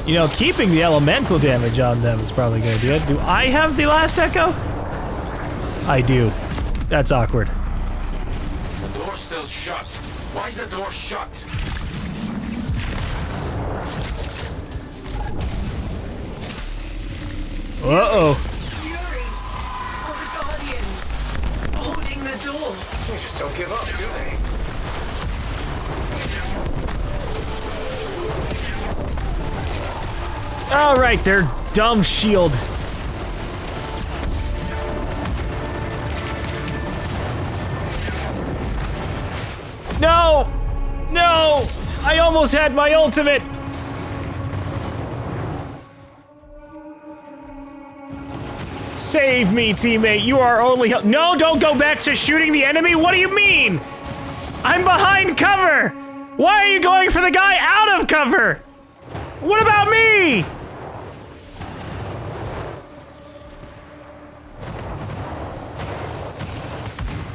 You know, keeping the elemental damage on them is probably a good idea. Do I have the last echo? I do. That's awkward. The door's still shut. Why is the door shut? Uh-oh. Furies. Or the Guardians. Holding the door. They just don't give up, do they? All right, their dumb shield. No! No! I almost had my ultimate! Save me, teammate. You are only help. No, don't go back to shooting the enemy. What do you mean? I'm behind cover. Why are you going for the guy out of cover? What about me?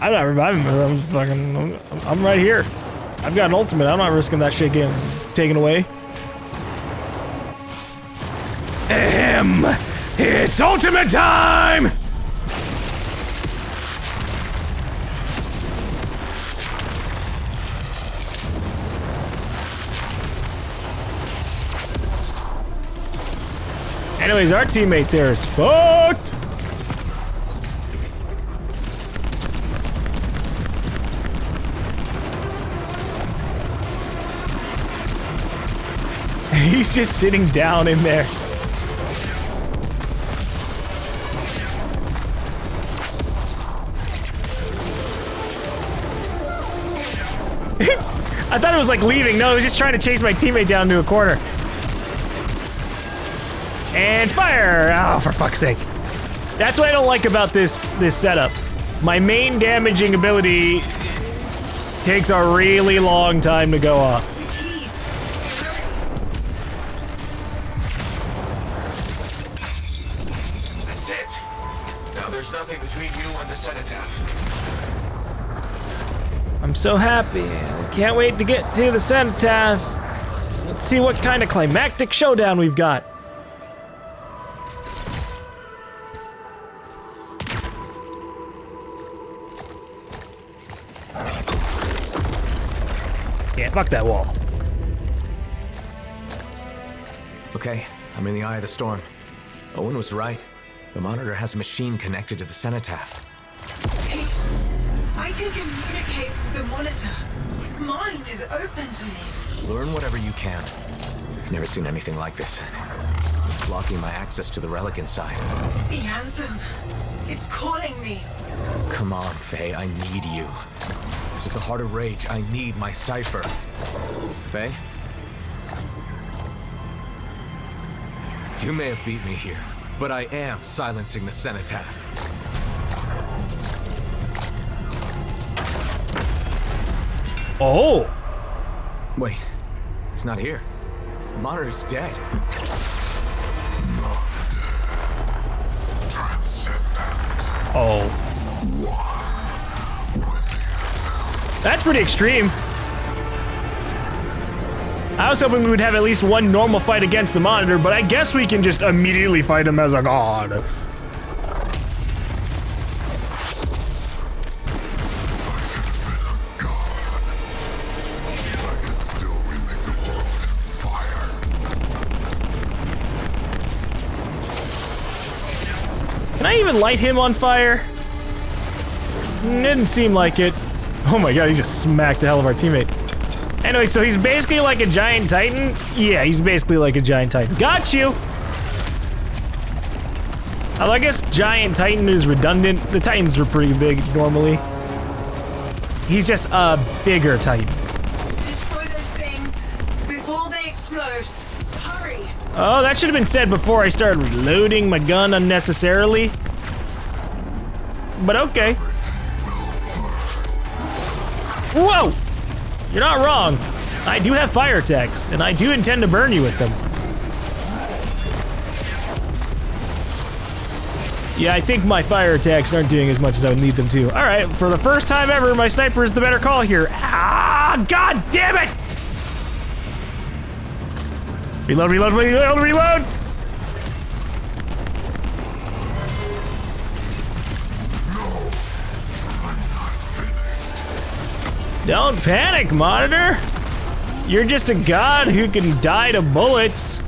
I'm not reviving him. I'm right here. I've got an ultimate. I'm not risking that shit getting taken away. Ahem! It's ultimate time! Anyways, our teammate there is fucked. He's just sitting down in there. I thought it was like leaving. No, it was just trying to chase my teammate down to a corner. And fire! Oh, for fuck's sake. That's what I don't like about this setup. My main damaging ability takes a really long time to go off. That's it. Now there's nothing between you and the cenotaph. I'm so happy. I can't wait to get to the cenotaph. Let's see what kind of climactic showdown we've got. Yeah, fuck that wall. Okay, I'm in the eye of the storm. Owen was right. The monitor has a machine connected to the cenotaph. Hey, I can communicate with the monitor. His mind is open to me. Learn whatever you can. Never seen anything like this. It's blocking my access to the relic inside. The Anthem is calling me. Come on, Faye, I need you. This is the heart of rage. I need my cipher. Faye? You may have beat me here, but I am silencing the cenotaph. Oh! Wait, it's not here. The monitor's dead. Oh. That's pretty extreme. I was hoping we would have at least one normal fight against the monitor, but I guess we can just immediately fight him as a god. Can I even light him on fire? Didn't seem like it. Oh my god, he just smacked the hell of our teammate. Anyway, so he's basically like a giant titan? Yeah, he's basically like a giant titan. Got you! Although I guess giant titan is redundant. The titans are pretty big normally. He's just a bigger titan. Destroy those things before they explode. Hurry! Oh, that should have been said before I started reloading my gun unnecessarily. But okay. Whoa! You're not wrong. I do have fire attacks, and I do intend to burn you with them. Yeah, I think my fire attacks aren't doing as much as I would need them to. All right, for the first time ever, my sniper is the better call here. Ah, god damn it! Reload, reload, reload, reload! Don't panic, Monitor! You're just a god who can die to bullets.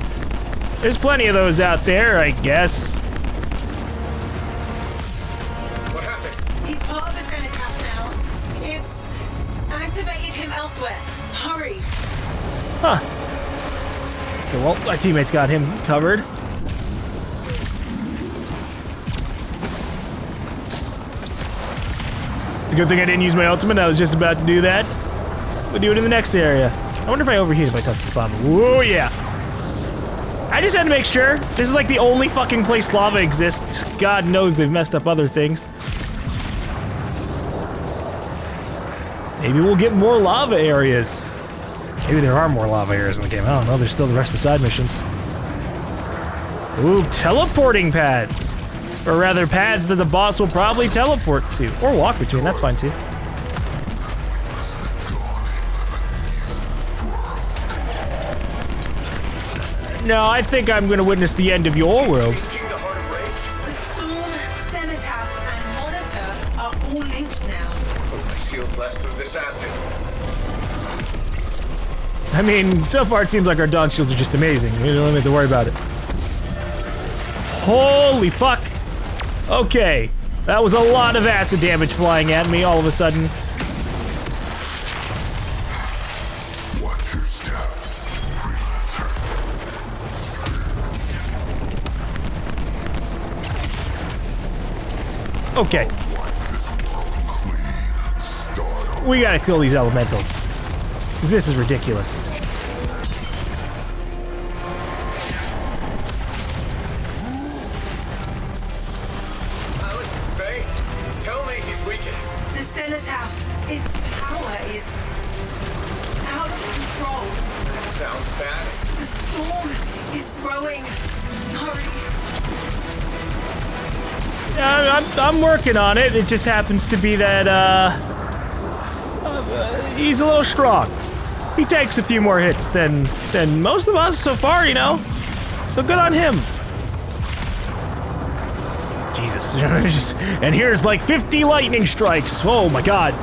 There's plenty of those out there, I guess. What happened? He's part of the cenotaph now. It's activated him elsewhere. Hurry! Huh. Okay, well, my teammates got him covered. It's a good thing I didn't use my ultimate. I was just about to do that. We'll do it in the next area. I wonder if I overheat if I touch this lava. Whoa, yeah. I just had to make sure. This is like the only fucking place lava exists. God knows they've messed up other things. Maybe we'll get more lava areas. Maybe there are more lava areas in the game. I don't know. There's still the rest of the side missions. Ooh, teleporting pads. Or rather, pads that the boss will probably teleport to. Or walk between, that's fine too. No, I think I'm gonna witness the end of your world. The Storm, Cenotaph, and Monitor are all linked now. Shields less through this acid. I mean, so far it seems like our dawn shields are just amazing. We don't have to worry about it. Holy fuck! Okay, that was a lot of acid damage flying at me all of a sudden. Watch your step, freelancer. Okay. We gotta kill these elementals. 'Cause this is ridiculous. Faye, tell me he's weakening. The Cenotaph, its power is out of control. That sounds bad. The Storm is growing. Hurry. I'm working on it. It just happens to be that, he's a little strong. He takes a few more hits than most of us so far, you know? So good on him. Jesus. And here's like 50 lightning strikes. Oh my god.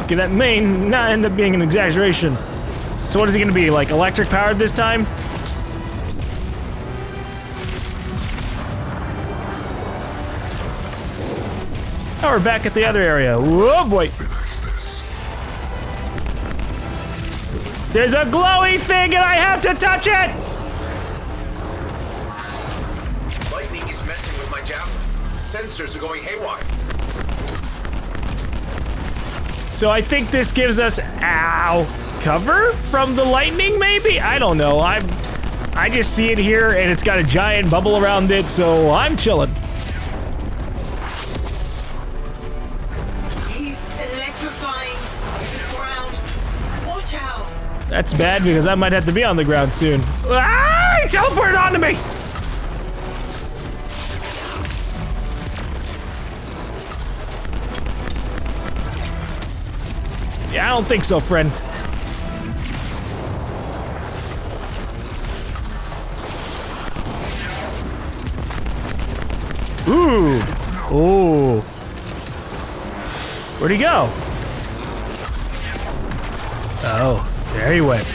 Okay, that may not end up being an exaggeration. So what is he gonna be, like electric powered this time? Oh, we're back at the other area. Whoa, boy. There's a glowy thing and I have to touch it! Lightning is messing with my javelin. Sensors are going haywire. So I think this gives us, ow, cover from the lightning maybe? I don't know. I just see it here and it's got a giant bubble around it, so I'm chilling. He's electrifying the ground. Watch out. That's bad because I might have to be on the ground soon. Ah, he teleported onto me! Yeah, I don't think so, friend. Ooh. Ooh. Where'd he go? Oh, there he went.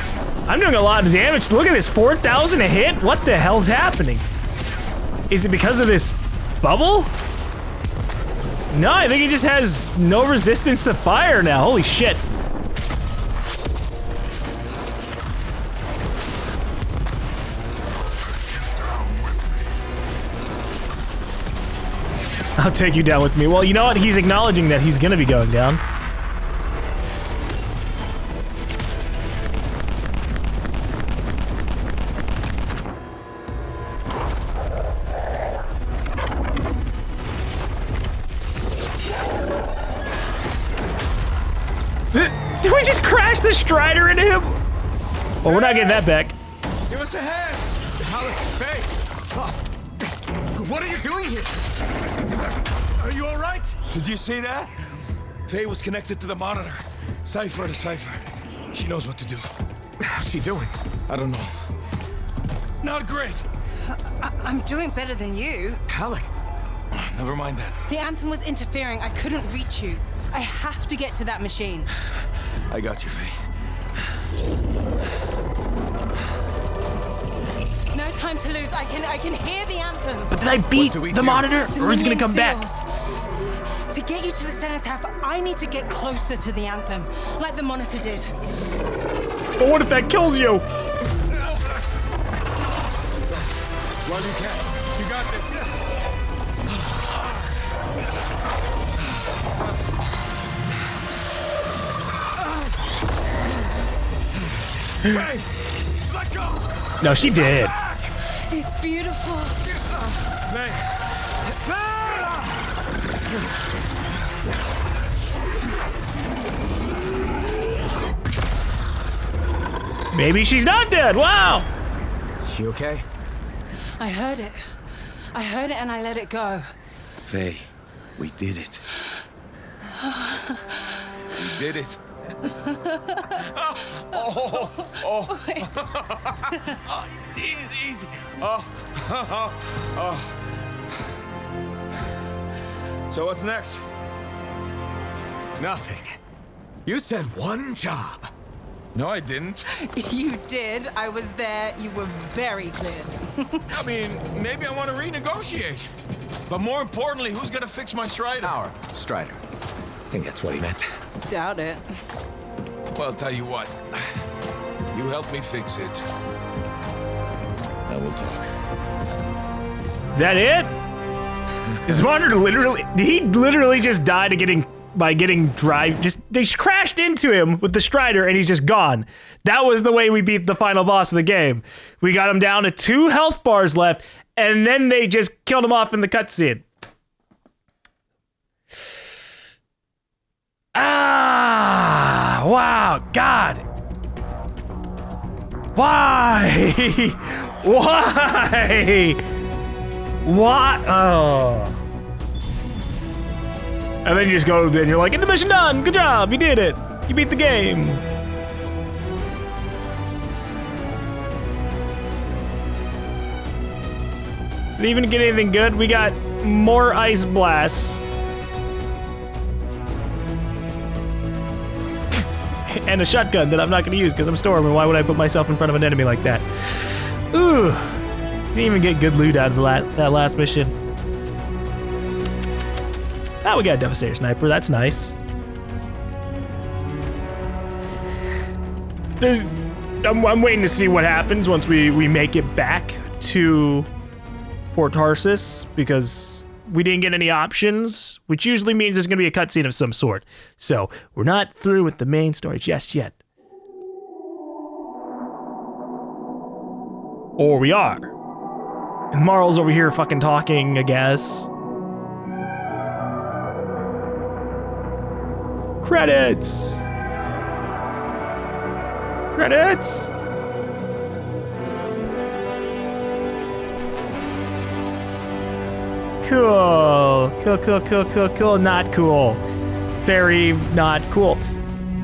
I'm doing a lot of damage. Look at this, 4,000 a hit? What the hell's happening? Is it because of this bubble? No, I think he just has no resistance to fire now. Holy shit. I'll take you down with me. Well, you know what? He's acknowledging that he's gonna be going down. Did we just crash the Strider into him? Well, we're not getting that back. Give us a hand! Alex, Faye! What are you doing here? Are you all right? Did you see that? Faye was connected to the monitor. Cipher to cipher. She knows what to do. How's she doing? I don't know. Not great. I'm doing better than you. Alec. Never mind that. The Anthem was interfering. I couldn't reach you. I have to get to that machine. I got you, Faye. No time to lose. I can hear the Anthem. But did I beat the monitor? Or is he gonna come back? To get you to the Cenotaph, I need to get closer to the Anthem, like the monitor did. But what if that kills you? Well, you can. You got this. Faye, let go. No, she did. It's beautiful. Faye. Maybe she's not dead. Wow. You okay? I heard it. I heard it and I let it go. Faye, we did it. We did it. Oh. Easy. Oh. So what's next? Nothing. You said one job. No, I didn't. You did. I was there. You were very clear. I mean, maybe I want to renegotiate. But more importantly, who's gonna fix my Strider? Our Strider. I think that's what he meant. Doubt it. Well, I'll tell you what. You help me fix it. Then we'll talk. Is that it? Is Monitor literally? Did he literally just die by getting drive? They crashed into him with the Strider and he's just gone. That was the way we beat the final boss of the game. We got him down to 2 health bars left, and then they just killed him off in the cutscene. Ah! Wow! God! Why? Why? What? Oh. And then you just go there and you're like, get the mission done! Good job! You did it! You beat the game! Did it even get anything good? We got more ice blasts. And a shotgun that I'm not gonna use because I'm Storm, and why would I put myself in front of an enemy like that? Ooh. Didn't even get good loot out of that last mission. Ah, we got a Devastator Sniper, that's nice. I'm waiting to see what happens once we make it back to Fort Tarsus, because we didn't get any options, which usually means there's gonna be a cutscene of some sort. So, we're not through with the main story just yet. Or we are. And Marl's over here fucking talking, I guess. Credits! Credits! Cool. Cool. Not cool. Very not cool.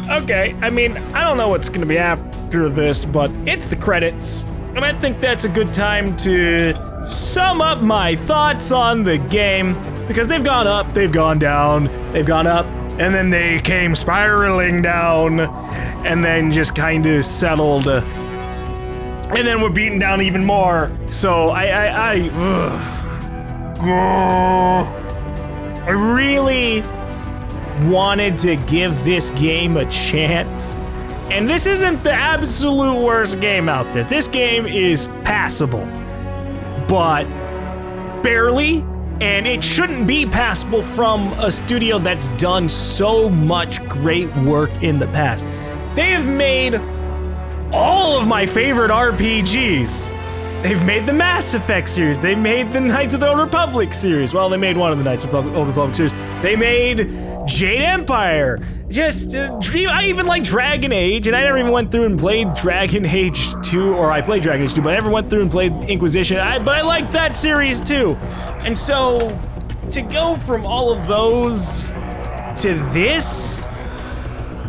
Okay, I mean, I don't know what's gonna be after this, but it's the credits. And I think that's a good time to sum up my thoughts on the game, because they've gone up, they've gone down, they've gone up, and then they came spiraling down, and then just kind of settled, and then we're beaten down even more. So I really wanted to give this game a chance. And this isn't the absolute worst game out there. This game is passable, but barely, and it shouldn't be passable from a studio that's done so much great work in the past. They have made all of my favorite RPGs. They've made the Mass Effect series. They made the Knights of the Old Republic series. Well, they made one of the Knights of the Old Republic series. They made Jade Empire. I even like Dragon Age, and I never even went through and played Dragon Age 2, or I played Dragon Age 2, but I never went through and played Inquisition, but I liked that series too. And so, to go from all of those to this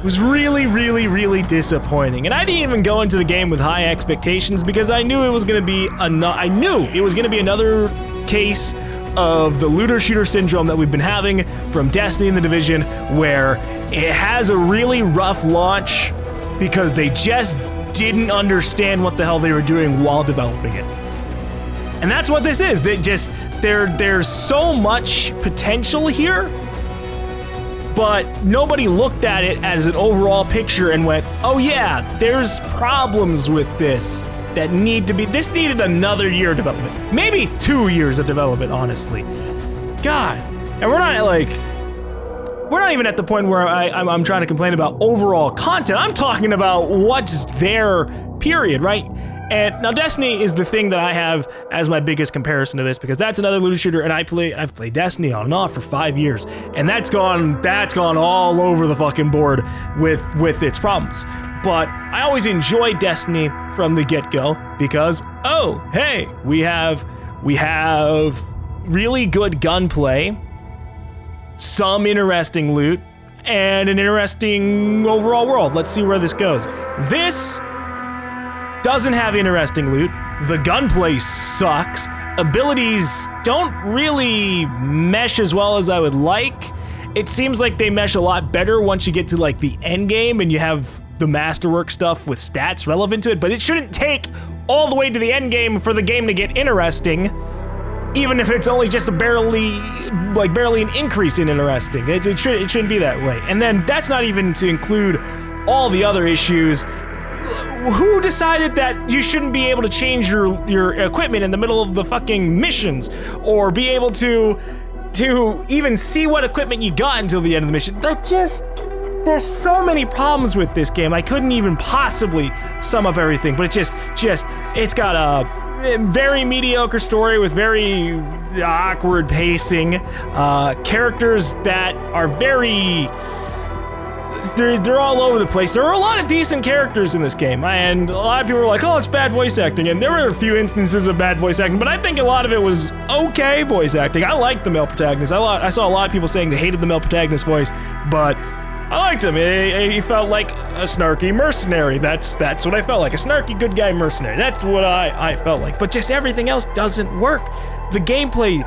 was really, really, really disappointing. And I didn't even go into the game with high expectations because I knew it was gonna be another case of the looter shooter syndrome that we've been having from Destiny and The Division, where it has a really rough launch because they just didn't understand what the hell they were doing while developing it. And that's what this is. There's so much potential here, but nobody looked at it as an overall picture and went, oh yeah, there's problems with this that this needed another year of development. Maybe 2 years of development, honestly. God, and we're not even at the point where I'm trying to complain about overall content. I'm talking about what's there, period, right? And now Destiny is the thing that I have as my biggest comparison to this, because that's another looter shooter, and I've played Destiny on and off for 5 years, and that's gone all over the fucking board with its problems. But I always enjoyed Destiny from the get-go because, oh, hey, we have really good gunplay, some interesting loot, and an interesting overall world. Let's see where this goes. This doesn't have interesting loot. The gunplay sucks. Abilities don't really mesh as well as I would like. It seems like they mesh a lot better once you get to like the end game and you have the masterwork stuff with stats relevant to it, but it shouldn't take all the way to the end game for the game to get interesting, even if it's only just a barely an increase in interesting. It shouldn't be that way. And then that's not even to include all the other issues. Who decided that you shouldn't be able to change your equipment in the middle of the fucking missions, or be able to even see what equipment you got until the end of the mission? There's so many problems with this game. I couldn't even possibly sum up everything, but it's got a very mediocre story with very awkward pacing, characters that are very... They're all over the place. There are a lot of decent characters in this game, and a lot of people are like, oh, it's bad voice acting, and there were a few instances of bad voice acting, but I think a lot of it was okay voice acting. I liked the male protagonist. I saw a lot of people saying they hated the male protagonist's voice, but I liked him. He felt like a snarky mercenary. That's what I felt like, a snarky good guy mercenary. That's what I felt like, but just everything else doesn't work. The gameplay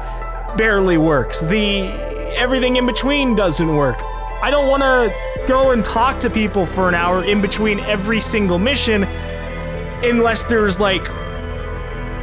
barely works. Everything in between doesn't work. I don't want to go and talk to people for an hour in between every single mission unless there's like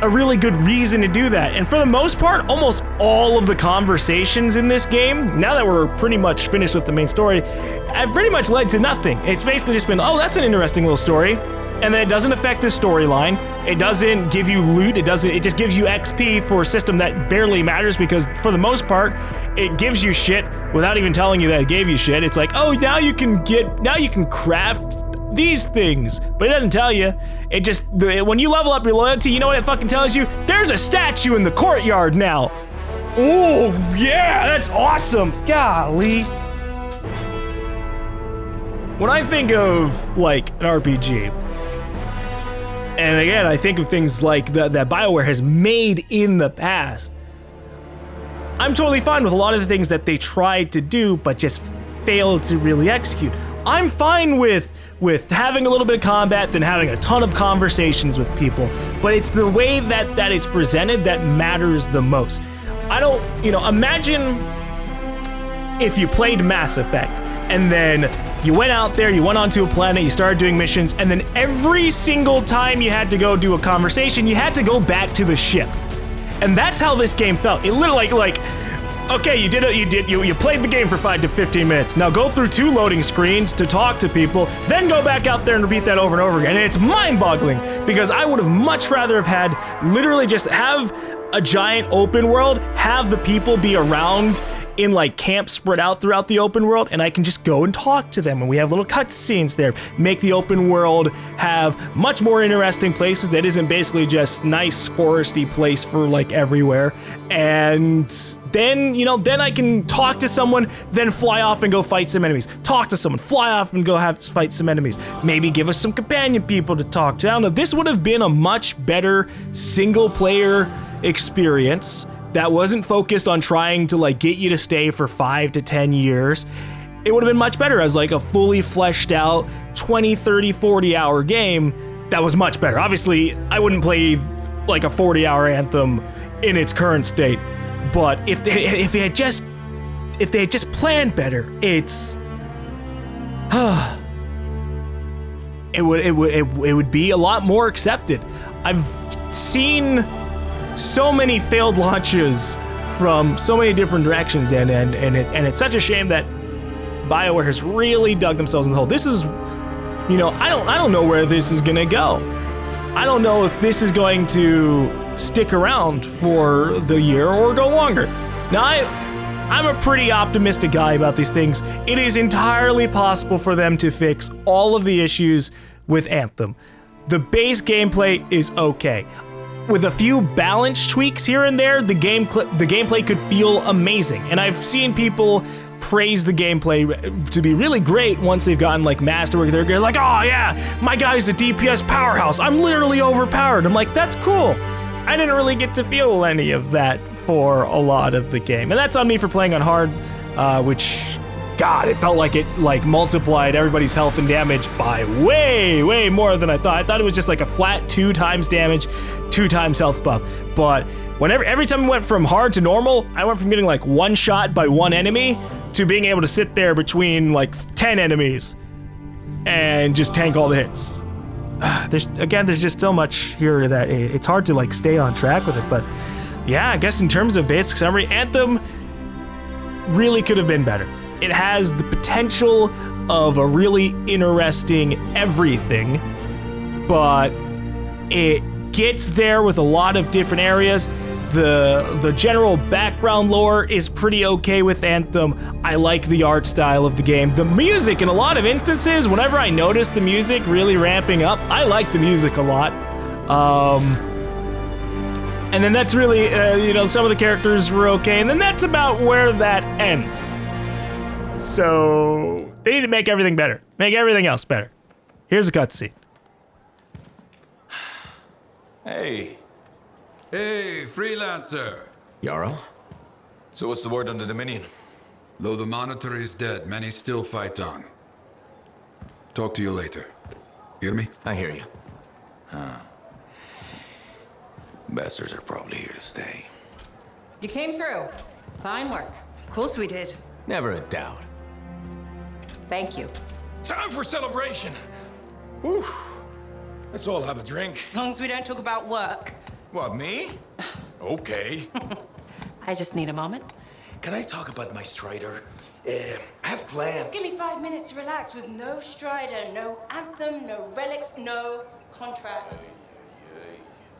a really good reason to do that. And for the most part, almost all of the conversations in this game, now that we're pretty much finished with the main story, have pretty much led to nothing. It's basically just been, oh, that's an interesting little story. And then it doesn't affect the storyline. It doesn't give you loot. It just gives you XP for a system that barely matters, because for the most part, it gives you shit without even telling you that it gave you shit. It's like, oh, now you can craft these things, but it doesn't tell you. It just, when you level up your loyalty, you know what it fucking tells you? There's a statue in the courtyard now. Oh, yeah, that's awesome. Golly. When I think of like an RPG, and again, I think of things like that BioWare has made in the past, I'm totally fine with a lot of the things that they tried to do, but just failed to really execute. I'm fine with having a little bit of combat, then having a ton of conversations with people, but it's the way that it's presented that matters the most. I don't, imagine if you played Mass Effect, and then you went out there, you went onto a planet, you started doing missions, and then every single time you had to go do a conversation, you had to go back to the ship. And that's how this game felt. It literally like okay, you played the game for 5 to 15 minutes. Now go through 2 loading screens to talk to people, then go back out there and repeat that over and over again. And it's mind-boggling, because I would have much rather have had literally just have a giant open world, have the people be around in like camps spread out throughout the open world, and I can just go and talk to them, and we have little cutscenes there. Make the open world have much more interesting places that isn't basically just nice foresty place for like everywhere. And then, then I can talk to someone, then fly off and go fight some enemies. Talk to someone, fly off and go fight some enemies. Maybe give us some companion people to talk to. I don't know, this would have been a much better single player experience that wasn't focused on trying to like get you to stay for 5 to 10 years. It would have been much better as like a fully fleshed out 20, 30, 40 hour game that was much better. Obviously, I wouldn't play like a 40-hour Anthem in its current state, but if they had just planned better, it would be a lot more accepted. I've seen so many failed launches from so many different directions, and it's such a shame that BioWare has really dug themselves in the hole. This is, I don't know where this is gonna go. I don't know if this is going to stick around for the year or go longer. Now, I'm a pretty optimistic guy about these things. It is entirely possible for them to fix all of the issues with Anthem. The base gameplay is okay. With a few balance tweaks here and there, the gameplay could feel amazing. And I've seen people praise the gameplay to be really great once they've gotten like masterwork. They're like, oh yeah, my guy's a DPS powerhouse. I'm literally overpowered. I'm like, that's cool. I didn't really get to feel any of that for a lot of the game. And that's on me for playing on hard, which, God, it felt like it multiplied everybody's health and damage by way more than I thought. I thought it was just like a flat 2 times damage, 2 times health buff. But every time I went from hard to normal, I went from getting like 1 shot by 1 enemy to being able to sit there between like 10 enemies and just tank all the hits. There's just so much here that it's hard to like stay on track with it. But yeah, I guess in terms of basic summary, Anthem really could have been better. It has the potential of a really interesting everything, but it gets there with a lot of different areas. The general background lore is pretty okay with Anthem. I like the art style of the game. The music, in a lot of instances, whenever I notice the music really ramping up, I like the music a lot. And then that's really, some of the characters were okay, and then that's about where that ends. So they need to make everything better. Make everything else better. Here's a cutscene. Hey. Hey, freelancer. Jarl? So what's the word on the Dominion? Though the Monitor is dead, many still fight on. Talk to you later. Hear me? I hear you. Bastards are probably here to stay. You came through. Fine work. Of course we did. Never a doubt. Thank you. Time for celebration. Whew. Let's all have a drink. As long as we don't talk about work. What, me? Okay. I just need a moment. Can I talk about my Strider? I have plans. Just give me 5 minutes to relax with no Strider, no Anthem, no relics, no contracts.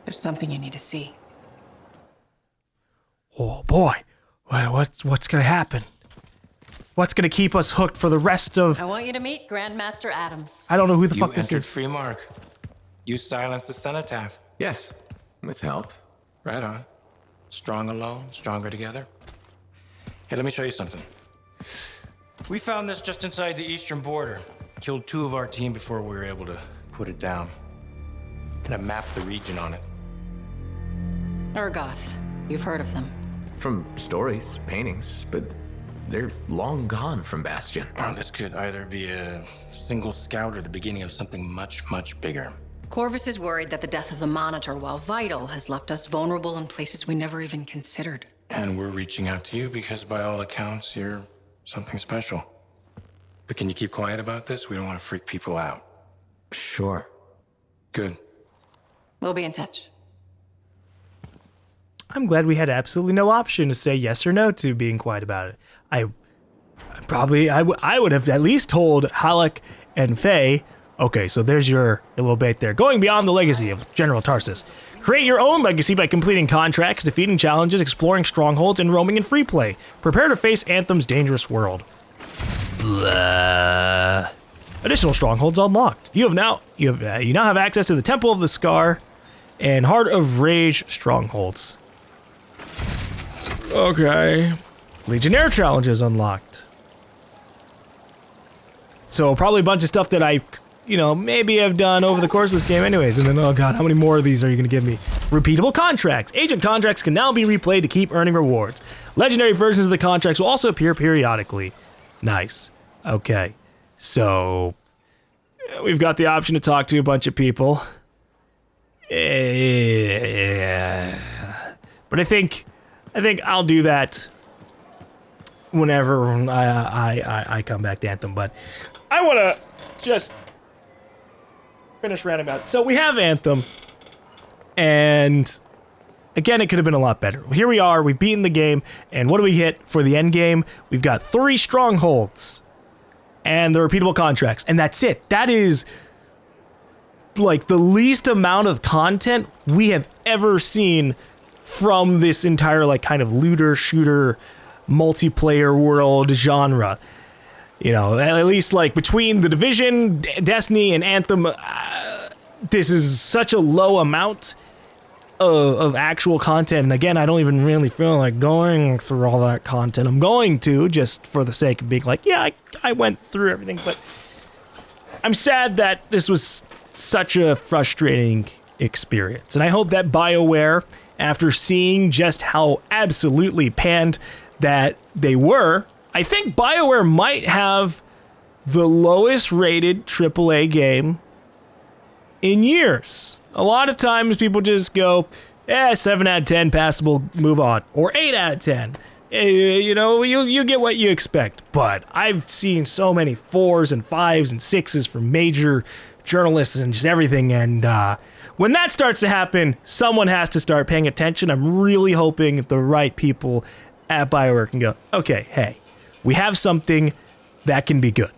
There's something you need to see. Oh boy, what's gonna happen? What's gonna keep us hooked for the rest of? I want you to meet Grandmaster Adams. I don't know who the fuck this entered is. free mark. You silenced the cenotaph. Yes, with help. Right on. Strong alone, stronger together. Hey, let me show you something. We found this just inside the eastern border. Killed 2 of our team before we were able to put it down. And I mapped the region on it. Urgoth. You've heard of them. From stories, paintings, but they're long gone from Bastion. Oh, this could either be a single scout or the beginning of something much, much bigger. Corvus is worried that the death of the Monitor, while vital, has left us vulnerable in places we never even considered. And we're reaching out to you because by all accounts, you're something special. But can you keep quiet about this? We don't want to freak people out. Sure. Good. We'll be in touch. I'm glad we had absolutely no option to say yes or no to being quiet about it. I would have at least told Halleck and Faye, okay, so there's your little bait there. Going beyond the legacy of General Tarsus. Create your own legacy by completing contracts, defeating challenges, exploring strongholds, and roaming in free play. Prepare to face Anthem's dangerous world. Blah. Additional strongholds unlocked. You now have access to the Temple of the Scar and Heart of Rage strongholds. Okay. Legionnaire challenges unlocked. So probably a bunch of stuff that I, maybe have done over the course of this game anyways. And then, oh god, how many more of these are you going to give me? Repeatable contracts. Agent contracts can now be replayed to keep earning rewards. Legendary versions of the contracts will also appear periodically. Nice. Okay. So, we've got the option to talk to a bunch of people. But I think I'll do that whenever I come back to Anthem. But I want to just finish rounding out. So we have Anthem, and again, it could have been a lot better. Here we are, we've beaten the game, and what do we hit for the end game? We've got 3 strongholds and the repeatable contracts, and that's it. That is like the least amount of content we have ever seen from this entire kind of looter shooter multiplayer world genre. At least between the Division, Destiny, and Anthem, this is such a low amount of actual content. And again, I don't even really feel like going through all that content. I'm going to, just for the sake of being I went through everything. But I'm sad that this was such a frustrating experience. And I hope that BioWare after seeing just how absolutely panned that they were, I think BioWare might have the lowest rated AAA game in years. A lot of times people just go, 7 out of 10, passable, move on. Or 8 out of 10. You know, you get what you expect. But I've seen so many 4s and 5s and 6s from major journalists and just everything. And when that starts to happen, someone has to start paying attention. I'm really hoping the right people at BioWare can go, okay, hey, we have something that can be good.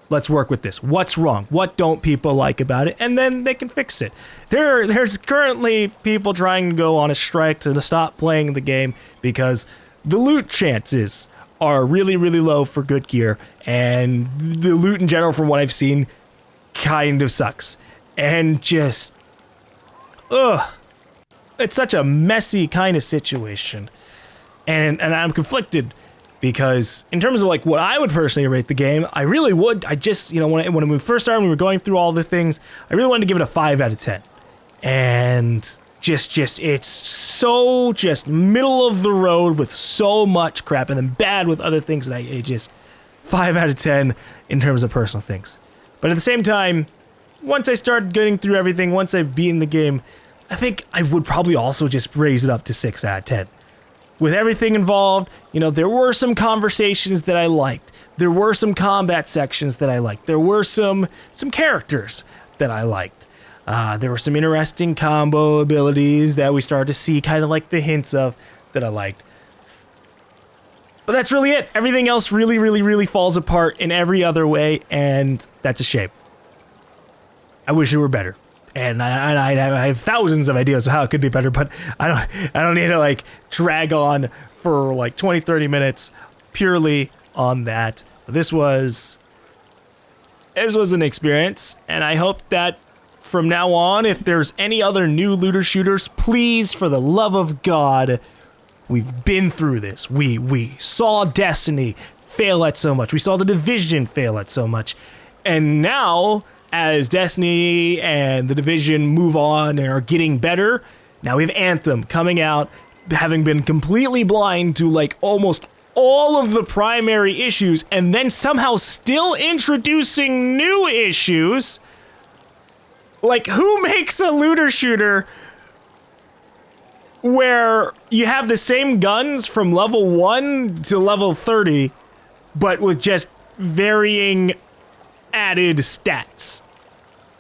Let's work with this. What's wrong? What don't people like about it? And then they can fix it. There's currently people trying to go on a strike to stop playing the game because the loot chances are really, really low for good gear. And the loot in general, from what I've seen, kind of sucks. And just, it's such a messy kind of situation. And I'm conflicted. Because in terms of like what I would personally rate the game, I really would. I just, you know, when we first started, when we were going through all the things, I really wanted to give it a 5 out of 10. And just it's so just middle of the road with so much crap, and then bad with other things that I just 5 out of 10 in terms of personal things. But at the same time, once I started getting through everything, once I've beaten the game, I think I would probably also just raise it up to 6 out of 10. With everything involved, you know, there were some conversations that I liked. There were some combat sections that I liked. There were some characters that I liked. There were some interesting combo abilities that we started to see kind of like the hints of that I liked. But that's really it. Everything else really, really, really falls apart in every other way, and that's a shame. I wish it were better. And I have thousands of ideas of how it could be better, but I don't need to like drag on for like 20, 30 minutes purely on that. This was an experience, and I hope that from now on, if there's any other new looter shooters, please, for the love of God, we've been through this. We saw Destiny fail at so much. We saw The Division fail at so much. And now, as Destiny and The Division move on and are getting better, now we have Anthem coming out, having been completely blind to like almost all of the primary issues, and then somehow still introducing new issues. Like, who makes a looter shooter where you have the same guns from level 1 to level 30, but with just varying added stats?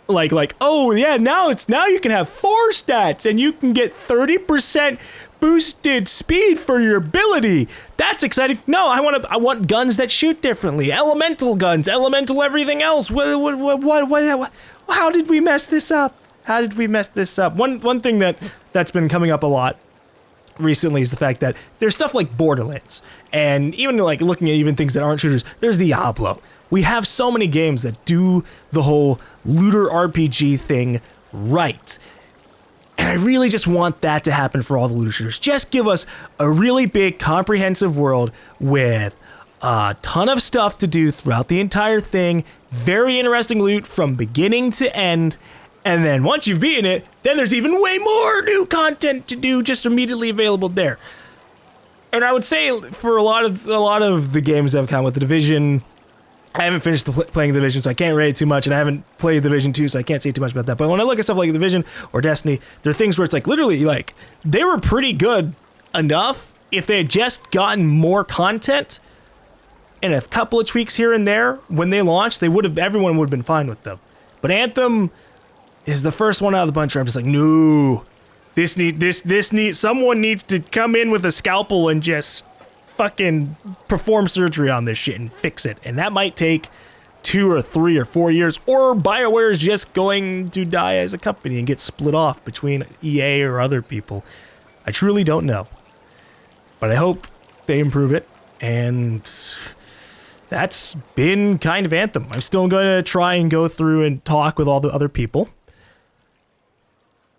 Like, oh yeah, now you can have 4 stats and you can get 30% boosted speed for your ability. That's exciting. No, I want guns that shoot differently. Elemental guns, elemental everything else. What how did we mess this up? How did we mess this up? One thing that's been coming up a lot recently is the fact that there's stuff like Borderlands, and even like looking at even things that aren't shooters, there's Diablo. We have so many games that do the whole looter RPG thing right. And I really just want that to happen for all the looter shooters. Just give us a really big, comprehensive world with a ton of stuff to do throughout the entire thing. Very interesting loot from beginning to end. And then once you've beaten it, then there's even way more new content to do just immediately available there. And I would say for a lot of the games that have come with The Division, I haven't finished playing The Division, so I can't rate it too much, and I haven't played The Division 2, so I can't say too much about that. But when I look at stuff like The Division or Destiny, there are things where it's like literally like they were pretty good enough if they had just gotten more content and a couple of tweaks here and there when they launched, everyone would have been fine with them. But Anthem is the first one out of the bunch where I'm just like, no, someone needs to come in with a scalpel and just fucking perform surgery on this shit and fix it. And that might take 2 or 3 or 4 years, or BioWare is just going to die as a company and get split off between EA or other people. I truly don't know. But I hope they improve it, and that's been kind of Anthem. I'm still going to try and go through and talk with all the other people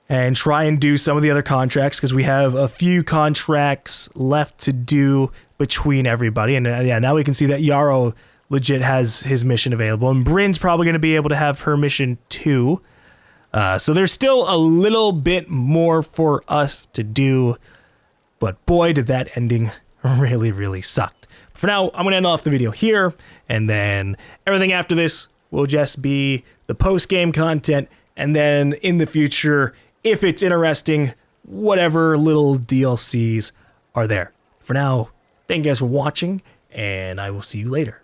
and try and do some of the other contracts, because we have a few contracts left to do between everybody. And yeah, now we can see that Yarrow legit has his mission available, and Bryn's probably going to be able to have her mission too. So there's still a little bit more for us to do, but boy, did that ending really, really sucked. For now, I'm going to end off the video here, and then everything after this will just be the post-game content, and then in the future, if it's interesting, whatever little DLCs are there. For now, thank you guys for watching, and I will see you later.